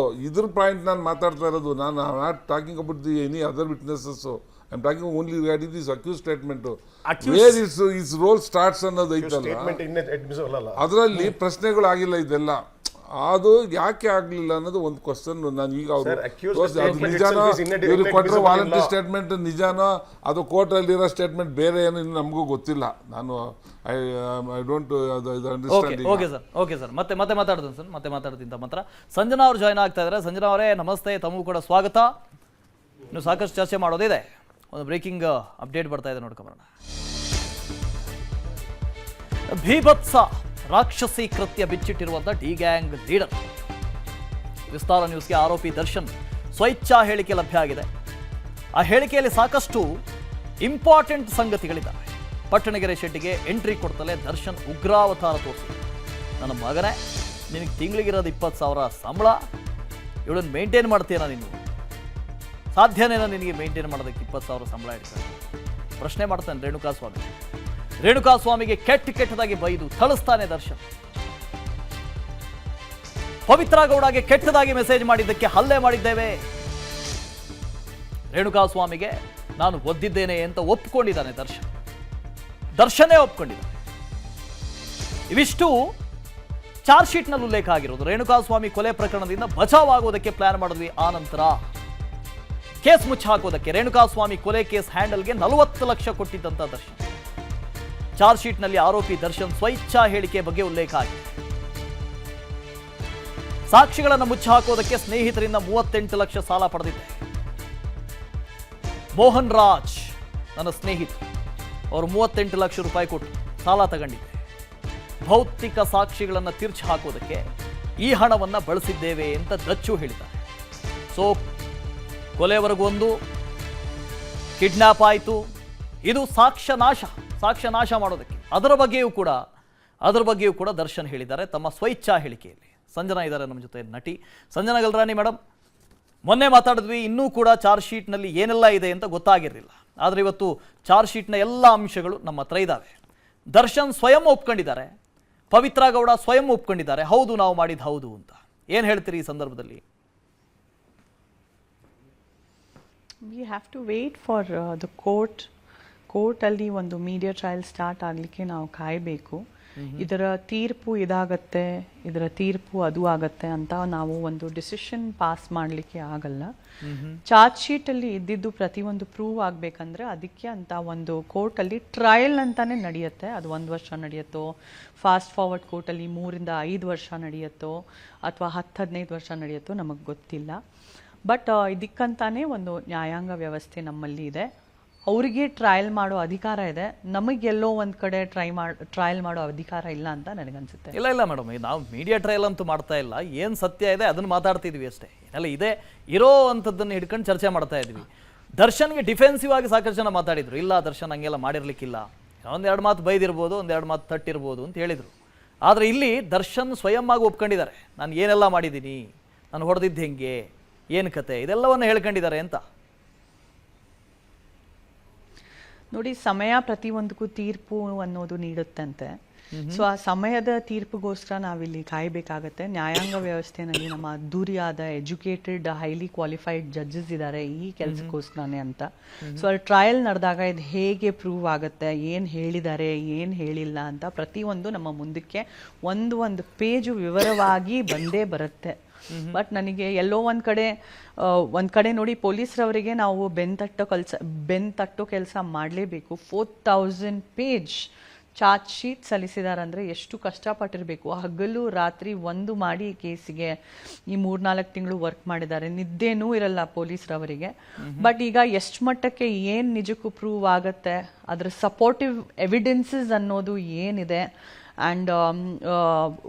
ಇದ್ರ ಪಾಯಿಂಟ್ ನಾನು ಮಾತಾಡ್ತಾ ಇರೋದು. ನಾನು not talking about the any other witnesses. I am talking only regarding this accused statement. Where is role starts ಅನ್ನೋದು ಐತಲ್ಲ, ಅದರಲ್ಲಿ ಪ್ರಶ್ನೆಗಳು ಆಗಿಲ್ಲ. ಇದೆಲ್ಲ ಅದು ಯಾಕೆ ಆಗ್ಲಿಲ್ಲ ಅನ್ನೋದು ಒಂದು ಕ್ವಶನ್. ನಾನು ಈಗ
Sir, accused statement
ನಿಜಾನೋ
itself is inadmissible
ಇವ್ರಿಗೆ ಕೊಟ್ಟರೆ
in
ವಾರಂಟಿ
law.
ಸ್ಟೇಟ್ಮೆಂಟ್ ನಿಜಾನೋ ಅದು ಕೋರ್ಟಲ್ಲಿರೋ ಸ್ಟೇಟ್ಮೆಂಟ್ ಬೇರೆ ಏನು ಇನ್ನು ನಮಗೂ ಗೊತ್ತಿಲ್ಲ. ನಾನು I don't understand.
Okay sir ಮತ್ತೆ ಮಾತಾಡ್ತೀನಿ ಸರ್, ಮತ್ತೆ ಮಾತಾಡ್ತೀನಿ ಮಾತ್ರ. ಸಂಜನಾ ಅವರು ಜಾಯ್ನ್ ಆಗ್ತಾ ಇದ್ದಾರೆ. ಸಂಜನಾ ಅವರೇ ನಮಸ್ತೆ, ತಮಗೂ ಕೂಡ ಸ್ವಾಗತ. ಇನ್ನು ಸಾಕಷ್ಟು ಚರ್ಚೆ ಮಾಡೋದಿದೆ. ಒಂದು ಬ್ರೇಕಿಂಗ್ ಅಪ್ಡೇಟ್ ಬರ್ತಾ ಇದೆ, ನೋಡ್ಕೊಂಬರೋಣ. ಭೀಭತ್ಸ ರಾಕ್ಷಸಿ ಕೃತ್ಯ ಬಿಚ್ಚಿಟ್ಟಿರುವಂಥ ಡಿ ಗ್ಯಾಂಗ್ ಲೀಡರ್ ವಿಸ್ತಾರ ನ್ಯೂಸ್ಗೆ ಆರೋಪಿ ದರ್ಶನ್ ಸ್ವಇಚ್ಛಾ ಹೇಳಿಕೆ ಲಭ್ಯ ಆಗಿದೆ. ಆ ಹೇಳಿಕೆಯಲ್ಲಿ ಸಾಕಷ್ಟು ಇಂಪಾರ್ಟೆಂಟ್ ಸಂಗತಿಗಳಿದ್ದಾವೆ. ಪಟ್ಟಣಗೆರೆ ಶೆಟ್ಟಿಗೆ ಎಂಟ್ರಿ ಕೊಡ್ತಲೇ ದರ್ಶನ್ ಉಗ್ರಾವತಾರ ತೋರಿಸಿದೆ. ನನ್ನ ಮಗನೇ, ನಿನಗೆ ತಿಂಗಳಿಗಿರೋದು 20,000 ಸಂಬಳ, ಇವಳನ್ನು ಮೇಂಟೈನ್ ಮಾಡ್ತೀಯನ ನೀನು? ಸಾಧ್ಯನೇನ ನಿನಗೆ ಮೇಂಟೈನ್ ಮಾಡೋದಕ್ಕೆ 20,000 ಸಂಬಳ ಇಡ್ತಾರೆ? ಪ್ರಶ್ನೆ ಮಾಡ್ತಾನೆ ರೇಣುಕಾಸ್ವಾಮಿಗೆ ಕೆಟ್ಟದಾಗಿ ಬೈದು ಥಳಿಸ್ತಾನೆ ದರ್ಶನ್. ಪವಿತ್ರ ಗೌಡಗೆ ಕೆಟ್ಟದಾಗಿ ಮೆಸೇಜ್ ಮಾಡಿದ್ದಕ್ಕೆ ಹಲ್ಲೆ ಮಾಡಿದ್ದೇವೆ. ರೇಣುಕಾಸ್ವಾಮಿಗೆ ನಾನು ಒದ್ದಿದ್ದೇನೆ ಅಂತ ಒಪ್ಕೊಂಡಿದ್ದಾನೆ ದರ್ಶನೇ ಒಪ್ಕೊಂಡಿದ್ದಾನೆ. ಇವಿಷ್ಟು ಚಾರ್ಜ್ ಶೀಟ್ನಲ್ಲಿ ಉಲ್ಲೇಖ ಆಗಿರೋದು. ರೇಣುಕಾಸ್ವಾಮಿ ಕೊಲೆ ಪ್ರಕರಣದಿಂದ ಬಚಾವ್ ಆಗೋದಕ್ಕೆ ಪ್ಲಾನ್ ಮಾಡಿದ್ವಿ. ಆ ನಂತರ ಕೇಸ್ ಮುಚ್ಚಿ ಹಾಕೋದಕ್ಕೆ ರೇಣುಕಾಸ್ವಾಮಿ ಕೊಲೆ ಕೇಸ್ ಹ್ಯಾಂಡಲ್ಗೆ 40 ಲಕ್ಷ ಕೊಟ್ಟಿದ್ದಂತ ದರ್ಶನ್. ಚಾರ್ಜ್ ಶೀಟ್ನಲ್ಲಿ ಆರೋಪಿ ದರ್ಶನ್ ಸ್ವಇಚ್ಛಾ ಹೇಳಿಕೆ ಬಗ್ಗೆ ಉಲ್ಲೇಖ ಆಗಿದೆ. ಸಾಕ್ಷಿಗಳನ್ನು ಮುಚ್ಚಿ ಹಾಕೋದಕ್ಕೆ ಸ್ನೇಹಿತರಿಂದ 38 ಲಕ್ಷ ಸಾಲ ಪಡೆದಿದ್ದೆ. ಮೋಹನ್ ರಾಜ್ ನನ್ನ ಸ್ನೇಹಿತ, ಅವರು 38 ಲಕ್ಷ ರೂಪಾಯಿ ಕೊಟ್ಟು ಸಾಲ ತಗೊಂಡಿದ್ದೆ. ಭೌತಿಕ ಸಾಕ್ಷಿಗಳನ್ನು ತಿರ್ಚಿ ಹಾಕೋದಕ್ಕೆ ಈ ಹಣವನ್ನು ಬಳಸಿದ್ದೇವೆ ಅಂತ ದಚ್ಚು ಹೇಳಿದ್ದಾರೆ. ಸೊ ಕೊಲೆವರೆಗೂ ಒಂದು ಕಿಡ್ನಾಪ್ ಆಯಿತು. ಇದು ಸಾಕ್ಷ್ಯ ನಾಶ ಮಾಡೋದಕ್ಕೆ ಅದರ ಬಗ್ಗೆಯೂ ಕೂಡ ದರ್ಶನ್ ಹೇಳಿದ್ದಾರೆ ತಮ್ಮ ಸ್ವಇಚ್ಛಾ ಹೇಳಿಕೆಯಲ್ಲಿ. ಸಂಜನಾ ಇದ್ದಾರೆ ನಮ್ಮ ಜೊತೆ, ನಟಿ ಸಂಜನಾ ಗಲ್ರಾನಿ ಮೇಡಮ್. ಮೊನ್ನೆ ಮಾತಾಡಿದ್ವಿ, ಇನ್ನೂ ಕೂಡ ಚಾರ್ಜ್ ಶೀಟ್ನಲ್ಲಿ ಏನೆಲ್ಲ ಇದೆ ಅಂತ ಗೊತ್ತಾಗಿರಲಿಲ್ಲ. ಆದರೆ ಇವತ್ತು ಚಾರ್ಜ್ ಶೀಟ್ನ ಎಲ್ಲ ಅಂಶಗಳು ನಮ್ಮ ಹತ್ರ ಇದ್ದಾವೆ. ದರ್ಶನ್ ಸ್ವಯಂ ಒಪ್ಕೊಂಡಿದ್ದಾರೆ, ಪವಿತ್ರ ಗೌಡ ಸ್ವಯಂ ಒಪ್ಕೊಂಡಿದ್ದಾರೆ, ಹೌದು ನಾವು ಮಾಡಿದ್ದು ಹೌದು ಅಂತ. ಏನು ಹೇಳ್ತೀರಿ ಈ ಸಂದರ್ಭದಲ್ಲಿ?
We have to wait for the ಕೋರ್ಟಲ್ಲಿ ಒಂದು ಮೀಡಿಯಾ ಟ್ರಯಲ್ ಸ್ಟಾರ್ಟ್ ಆಗಲಿಕ್ಕೆ ನಾವು ಕಾಯಬೇಕು. ಇದರ ತೀರ್ಪು ಇದಾಗತ್ತೆ, ಇದರ ತೀರ್ಪು ಅದು ಆಗತ್ತೆ ಅಂತ ನಾವು ಒಂದು ಡಿಸಿಷನ್ ಪಾಸ್ ಮಾಡಲಿಕ್ಕೆ ಆಗಲ್ಲ. ಚಾರ್ಜ್ ಶೀಟಲ್ಲಿ ಇದ್ದಿದ್ದು ಪ್ರತಿಯೊಂದು ಪ್ರೂವ್ ಆಗಬೇಕಂದ್ರೆ ಅದಕ್ಕೆ ಅಂತ ಒಂದು ಕೋರ್ಟಲ್ಲಿ ಟ್ರಯಲ್ ಅಂತಾನೆ ನಡೆಯುತ್ತೆ. ಅದು 1 ವರ್ಷ ನಡೆಯುತ್ತೋ, ಫಾಸ್ಟ್ ಫಾರ್ವರ್ಡ್ ಕೋರ್ಟಲ್ಲಿ 3 ರಿಂದ 5 ವರ್ಷ ನಡೆಯುತ್ತೋ, ಅಥವಾ 10-15 ವರ್ಷ ನಡೆಯುತ್ತೋ ನಮಗೆ ಗೊತ್ತಿಲ್ಲ. ಬಟ್ ಇದಕ್ಕಂತಾನೆ ಒಂದು ನ್ಯಾಯಾಂಗ ವ್ಯವಸ್ಥೆ ನಮ್ಮಲ್ಲಿ ಇದೆ. ಅವರಿಗೆ ಟ್ರಯಲ್ ಮಾಡೋ ಅಧಿಕಾರ ಇದೆ, ನಮಗೆಲ್ಲೋ ಒಂದು ಕಡೆ ಟ್ರಯಲ್ ಮಾಡೋ ಅಧಿಕಾರ ಇಲ್ಲ ಅಂತ ನನಗನ್ಸುತ್ತೆ.
ಇಲ್ಲ ಮೇಡಮ್, ನಾವು ಮೀಡಿಯಾ ಟ್ರಯಲ್ ಅಂತೂ ಮಾಡ್ತಾ ಇಲ್ಲ. ಏನು ಸತ್ಯ ಇದೆ ಅದನ್ನು ಮಾತಾಡ್ತಿದ್ವಿ ಅಷ್ಟೇ. ಏನೆಲ್ಲ ಇದೆ ಇರೋ ಅಂಥದ್ದನ್ನು ಹಿಡ್ಕೊಂಡು ಚರ್ಚೆ ಮಾಡ್ತಾ ಇದ್ವಿ. ದರ್ಶನ್ಗೆ ಡಿಫೆನ್ಸಿವ್ ಆಗಿ ಸಾಕಷ್ಟು ಜನ ಮಾತಾಡಿದ್ರು, ಇಲ್ಲ ದರ್ಶನ್ ಹಂಗೆಲ್ಲ ಮಾಡಿರ್ಲಿಕ್ಕಿಲ್ಲ, 1-2 ಮಾತು ಬೈದಿರ್ಬೋದು, 1-2 ಮಾತು ತಟ್ಟಿರ್ಬೋದು ಅಂತ ಹೇಳಿದರು. ಆದರೆ ಇಲ್ಲಿ ದರ್ಶನ್ ಸ್ವಯಂ ಆಗಿ ಒಪ್ಕೊಂಡಿದ್ದಾರೆ, ನಾನು ಏನೆಲ್ಲ ಮಾಡಿದ್ದೀನಿ, ನಾನು ಹೊಡೆದಿದ್ದು ಹೆಂಗೆ, ಏನು ಕತೆ, ಇದೆಲ್ಲವನ್ನು ಹೇಳ್ಕೊಂಡಿದ್ದಾರೆ ಅಂತ.
ನೋಡಿ, ಸಮಯ ಪ್ರತಿಯೊಂದಕ್ಕೂ ತೀರ್ಪು ಅನ್ನೋದು ನೀಡುತ್ತಂತೆ. ಸೊ ಆ ಸಮಯದ ತೀರ್ಪಿಗೋಸ್ಕರ ನಾವಿಲ್ಲಿ ಕಾಯಬೇಕಾಗತ್ತೆ. ನ್ಯಾಯಾಂಗ ವ್ಯವಸ್ಥೆಯಲ್ಲಿ ನಮ್ಮ ಅದ್ದೂರಿಯಾದ ಎಜುಕೇಟೆಡ್ ಹೈಲಿ ಕ್ವಾಲಿಫೈಡ್ ಜಡ್ಜಸ್ ಇದ್ದಾರೆ ಈ ಕೆಲಸಕ್ಕೋಸ್ಕರನೇ ಅಂತ. ಸೊ ಅಲ್ಲಿ ಟ್ರಯಲ್ ನಡೆದಾಗ ಇದು ಹೇಗೆ ಪ್ರೂವ್ ಆಗುತ್ತೆ, ಏನು ಹೇಳಿದ್ದಾರೆ ಏನು ಹೇಳಿಲ್ಲ ಅಂತ ಪ್ರತಿಯೊಂದು ನಮ್ಮ ಮುಂದಕ್ಕೆ ಒಂದು ಪೇಜು ವಿವರವಾಗಿ ಬಂದೇ ಬರುತ್ತೆ. ಬಟ್ ನನಗೆ ಎಲ್ಲೋ ಒಂದು ಕಡೆ ನೋಡಿ, ಪೊಲೀಸರವರಿಗೆ ನಾವು ಬೆನ್ ತಟ್ಟೋ ಕೆಲಸ ಮಾಡಲೇಬೇಕು. 4000 ಪೇಜ್ ಚಾರ್ಜ್ ಶೀಟ್ ಸಲ್ಲಿಸಿದಾರಂದರೆ ಎಷ್ಟು ಕಷ್ಟಪಟ್ಟಿರಬೇಕು. ಹಗಲು ರಾತ್ರಿ ಒಂದು ಮಾಡಿ ಕೇಸಿಗೆ ಈ 3-4 ತಿಂಗಳು ವರ್ಕ್ ಮಾಡಿದ್ದಾರೆ, ನಿದ್ದೆನೂ ಇರಲ್ಲ ಪೊಲೀಸರವರಿಗೆ. ಬಟ್ ಈಗ ಎಷ್ಟು ಮಟ್ಟಕ್ಕೆ ಏನು ನಿಜಕ್ಕೂ ಪ್ರೂವ್ ಆಗುತ್ತೆ, ಅದರ ಸಪೋರ್ಟಿವ್ ಎವಿಡೆನ್ಸಸ್ ಅನ್ನೋದು ಏನಿದೆ ಆ್ಯಂಡ್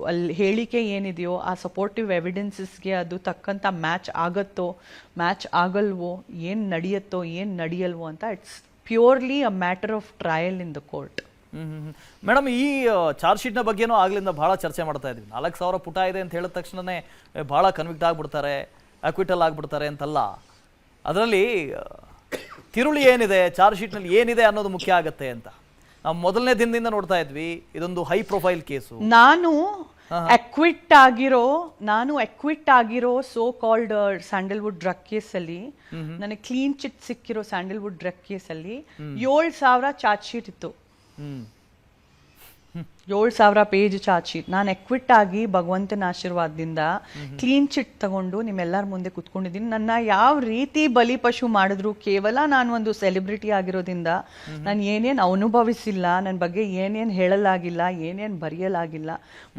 ಅಲ್ಲಿ ಹೇಳಿಕೆ ಏನಿದೆಯೋ ಆ ಸಪೋರ್ಟಿವ್ ಎವಿಡೆನ್ಸಸ್ಗೆ ಅದು ತಕ್ಕಂಥ ಮ್ಯಾಚ್ ಆಗುತ್ತೋ ಮ್ಯಾಚ್ ಆಗಲ್ವೋ, ಏನು ನಡೆಯುತ್ತೋ ಏನು ನಡೆಯಲ್ವೋ ಅಂತ it's purely a matter of trial in the court.
Madam, ಈ ಚಾರ್ಜ್ ಶೀಟ್ನ ಬಗ್ಗೆನೂ ಆಗ್ಲಿಂದ ಭಾಳ ಚರ್ಚೆ ಮಾಡ್ತಾ ಇದ್ವಿ. 4,000 ಪುಟ ಇದೆ ಅಂತ ಹೇಳಿದ ತಕ್ಷಣನೇ ಭಾಳ ಕನ್ವಿಕ್ಟ್ ಆಗಿಬಿಡ್ತಾರೆ, ಅಕ್ವಿಟಲ್ ಆಗಿಬಿಡ್ತಾರೆ ಅಂತಲ್ಲ. ಅದರಲ್ಲಿ ತಿರುಳಿ ಏನಿದೆ, ಚಾರ್ಜ್ ಶೀಟ್ನಲ್ಲಿ ಏನಿದೆ ಅನ್ನೋದು ಮುಖ್ಯ ಆಗುತ್ತೆ ಅಂತ ನಾವು ಮೊದಲನೇ ದಿನದಿಂದ ನೋಡ್ತಾ ಇದ್ವಿ. ಇದೊಂದು ಹೈ ಪ್ರೊಫೈಲ್ ಕೇಸು.
ನಾನು ಅಕ್ವಿಟ್ ಆಗಿರೋ ಸೋ ಕಾಲ್ಡ್ ಸ್ಯಾಂಡಲ್ವುಡ್ ಡ್ರಗ್ ಕೇಸಲ್ಲಿ, ನನಗೆ ಕ್ಲೀನ್ ಚಿಟ್ ಸಿಕ್ಕಿರೋ ಸ್ಯಾಂಡಲ್ವುಡ್ ಡ್ರಗ್ ಕೇಸಲ್ಲಿ 7,000 ಚಾರ್ಜ್ ಶೀಟ್ ಇತ್ತು. 7,000 ಪೇಜ್ ಚಾರ್ಜ್ ಶೀಟ್. ನಾನು ಎಕ್ವಿಟ್ ಆಗಿ ಭಗವಂತನ ಆಶೀರ್ವಾದದಿಂದ ಕ್ಲೀನ್ ಚಿಟ್ ತಗೊಂಡು ನಿಮ್ಮೆಲ್ಲರ ಮುಂದೆ ಕುತ್ಕೊಂಡಿದ್ದೀನಿ. ನನ್ನ ಯಾವ ರೀತಿ ಬಲಿಪಶು ಮಾಡಿದ್ರು ಕೇವಲ ನಾನು ಒಂದು ಸೆಲೆಬ್ರಿಟಿ ಆಗಿರೋದ್ರಿಂದ ನಾನು ಏನೇನು ಅನುಭವಿಸಿಲ್ಲ, ನನ್ನ ಬಗ್ಗೆ ಏನೇನು ಹೇಳಲಾಗಿಲ್ಲ, ಏನೇನು ಬರೆಯಲಾಗಿಲ್ಲ.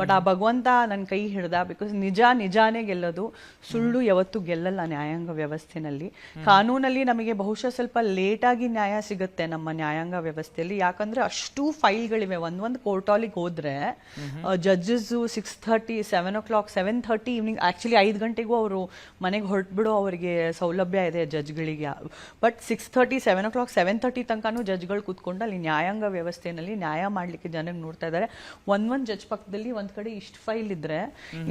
ಬಟ್ ಆ ಭಗವಂತ ನನ್ನ ಕೈ ಹಿಡ್ದ. ಬಿಕಾಸ್ ನಿಜಾನೇ ಗೆಲ್ಲೋದು, ಸುಳ್ಳು ಯಾವತ್ತೂ ಗೆಲ್ಲಲ್ಲ ನ್ಯಾಯಾಂಗ ವ್ಯವಸ್ಥೆನಲ್ಲಿ. ಕಾನೂನಲ್ಲಿ ನಮಗೆ ಬಹುಶಃ ಸ್ವಲ್ಪ ಲೇಟಾಗಿ ನ್ಯಾಯ ಸಿಗುತ್ತೆ ನಮ್ಮ ನ್ಯಾಯಾಂಗ ವ್ಯವಸ್ಥೆಯಲ್ಲಿ. ಯಾಕಂದ್ರೆ ಅಷ್ಟು ಫೈಲ್ಗಳಿವೆ. ಒಂದೊಂದು ಕೋರ್ಟಾಲಿಗೆ ಹೋದ್ರೆ ಜಡ್ಜಸ್ 6:30, 7 o'clock, 7:30 ಈವ್ನಿಂಗ್, ಆಕ್ಚುಲಿ 5 ಗಂಟೆಗೂ ಅವರು ಮನೆಗೆ ಹೊರಟ್ಬಿಡೋ ಅವರಿಗೆ ಸೌಲಭ್ಯ ಇದೆ ಜಡ್ಜ್ಗಳಿಗೆ. ಬಟ್ 6:30, 7 o'clock, 7:30 ತನಕನೂ ಜಡ್ಜ್ಗಳು ಕೂತ್ಕೊಂಡು ಅಲ್ಲಿ ನ್ಯಾಯಾಂಗ ವ್ಯವಸ್ಥೆಯಲ್ಲಿ ನ್ಯಾಯ ಮಾಡಲಿಕ್ಕೆ ಜನಕ್ಕೆ ನೋಡ್ತಾ ಇದ್ದಾರೆ. ಒಂದೊಂದು ಜಡ್ಜ್ ಪಕ್ಕದಲ್ಲಿ ಒಂದ್ ಕಡೆ ಇಷ್ಟು ಫೈಲ್ ಇದ್ರೆ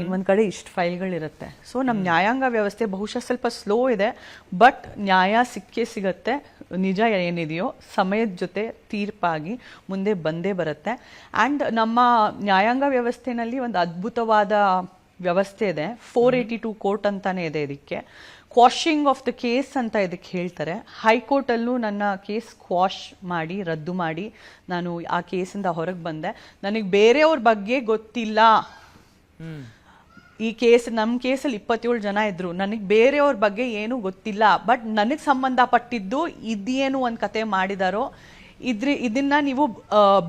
ಇನ್ನೊಂದ್ ಕಡೆ ಇಷ್ಟು ಫೈಲ್ಗಳಿರುತ್ತೆ. ಸೊ ನಮ್ಮ ನ್ಯಾಯಾಂಗ ವ್ಯವಸ್ಥೆ ಬಹುಶಃ ಸ್ವಲ್ಪ ಸ್ಲೋ ಇದೆ, ಬಟ್ ನ್ಯಾಯ ಸಿಕ್ಕೇ ಸಿಗತ್ತೆ. ನಿಜ ಏನಿದೆಯೋ ಸಮಯದ ಜೊತೆ ತೀರ್ಪಾಗಿ ಮುಂದೆ ಬಂದೇ ಬರುತ್ತೆ. ಆ್ಯಂಡ್ ನಮ್ಮ ನ್ಯಾಯಾಂಗ ವ್ಯವಸ್ಥೆನಲ್ಲಿ ಒಂದು ಅದ್ಭುತವಾದ ವ್ಯವಸ್ಥೆ ಇದೆ. 482 ಕೋರ್ಟ್ ಅಂತಾನೆ ಇದೆ ಇದಕ್ಕೆ. ಕ್ವಾಶಿಂಗ್ ಆಫ್ ದ ಕೇಸ್ ಅಂತ ಇದಕ್ಕೆ ಹೇಳ್ತಾರೆ. ಹೈಕೋರ್ಟಲ್ಲೂ ನನ್ನ ಕೇಸ್ ಕ್ವಾಶ್ ಮಾಡಿ, ರದ್ದು ಮಾಡಿ ನಾನು ಆ ಕೇಸಿಂದ ಹೊರಗೆ ಬಂದೆ. ನನಗೆ ಬೇರೆಯವ್ರ ಬಗ್ಗೆ ಗೊತ್ತಿಲ್ಲ. ಈ ನಮ್ಮ ಕೇಸಲ್ಲಿ 27 ಜನ ಇದ್ರು. ನನಗೆ ಬೇರೆಯವ್ರ ಬಗ್ಗೆ ಏನೂ ಗೊತ್ತಿಲ್ಲ. ಬಟ್ ನನಗೆ ಸಂಬಂಧಪಟ್ಟಿದ್ದು ಇದೇನು ಒಂದು ಕತೆ ಮಾಡಿದಾರೋ ಇದನ್ನ ನೀವು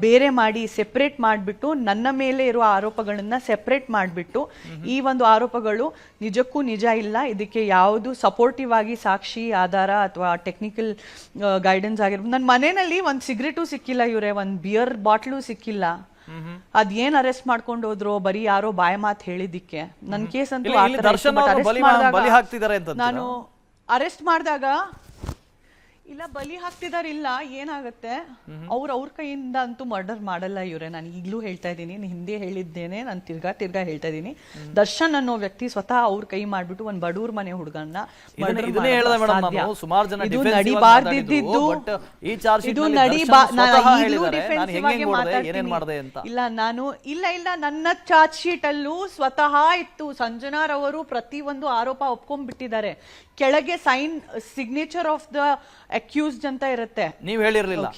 ಬೇರೆ ಮಾಡಿ ಸೆಪ್ರೇಟ್ ಮಾಡಿಬಿಟ್ಟು ನನ್ನ ಮೇಲೆ ಇರುವ ಆರೋಪಗಳನ್ನ ಸೆಪ್ರೇಟ್ ಮಾಡಿಬಿಟ್ಟು ಈ ಒಂದು ಆರೋಪಗಳು ನಿಜಕ್ಕೂ ನಿಜ ಇಲ್ಲ, ಇದಕ್ಕೆ ಯಾವುದು ಸಪೋರ್ಟಿವ್ ಆಗಿ ಸಾಕ್ಷಿ ಆಧಾರ ಅಥವಾ ಟೆಕ್ನಿಕಲ್ ಗೈಡೆನ್ಸ್ ಆಗಿರ್ಬೋದು. ನನ್ನ ಮನೆಯಲ್ಲಿ ಒಂದು ಸಿಗರೇಟು ಸಿಕ್ಕಿಲ್ಲ ಇವರೇ, ಒಂದು ಬಿಯರ್ ಬಾಟ್ಲು ಸಿಕ್ಕಿಲ್ಲ. ಅದೇನ್ ಅರೆಸ್ಟ್ ಮಾಡ್ಕೊಂಡು ಹೋದ್ರು, ಬರೀ ಯಾರೋ ಬಾಯ ಮಾತು ಹೇಳಿದಿಕ್ಕೆ. ನನ್ನ ಕೇಸ್ ಅಂತೂ ನಾನು ಅರೆಸ್ಟ್ ಮಾಡಿದಾಗ ಇಲ್ಲ ಬಲಿ ಹಾಕ್ತಿದಾರಿಲ್ಲ, ಏನಾಗುತ್ತೆ ಅವ್ರ ಕೈಯಿಂದ ಅಂತೂ ಮರ್ಡರ್ ಮಾಡಲ್ಲ ಇವರೇ. ನಾನು ಈಗಲೂ ಹೇಳ್ತಾ ಇದ್ದೀನಿ, ಹಿಂದೆ ಹೇಳಿದ್ದೇನೆ, ನಾನು ತಿರ್ಗಾ ಹೇಳ್ತಾ ಇದ್ದೀನಿ. ದರ್ಶನ್ ಅನ್ನೋ ವ್ಯಕ್ತಿ ಸ್ವತಃ ಅವ್ರ ಕೈ ಮಾಡ್ಬಿಟ್ಟು ಒಂದ್ ಬಡವ್ರ ಮನೆ ಹುಡುಗನ್ನ ಇದು ನಡಿಬಾರ್ದಿದ್ದು, ಇದು ಇಲ್ಲ ನಾನು ಇಲ್ಲ ನನ್ನ ಚಾರ್ಜ್ ಶೀಟ್ ಅಲ್ಲೂ ಸ್ವತಃ ಇತ್ತು. ಸಂಜನಾರವರು ಪ್ರತಿಯೊಂದು ಆರೋಪ ಒಪ್ಕೊಂಡ್ಬಿಟ್ಟಿದ್ದಾರೆ. ಕೆಳಗೆ ಸಿಗ್ನೇಚರ್ ಆಫ್ ದ ಅಕ್ಯೂಸ್ಡ್ ಅಂತ ಇರುತ್ತೆ.
ನೀವು ಹೇಳಿರ್ಲಿಲ್ಲ.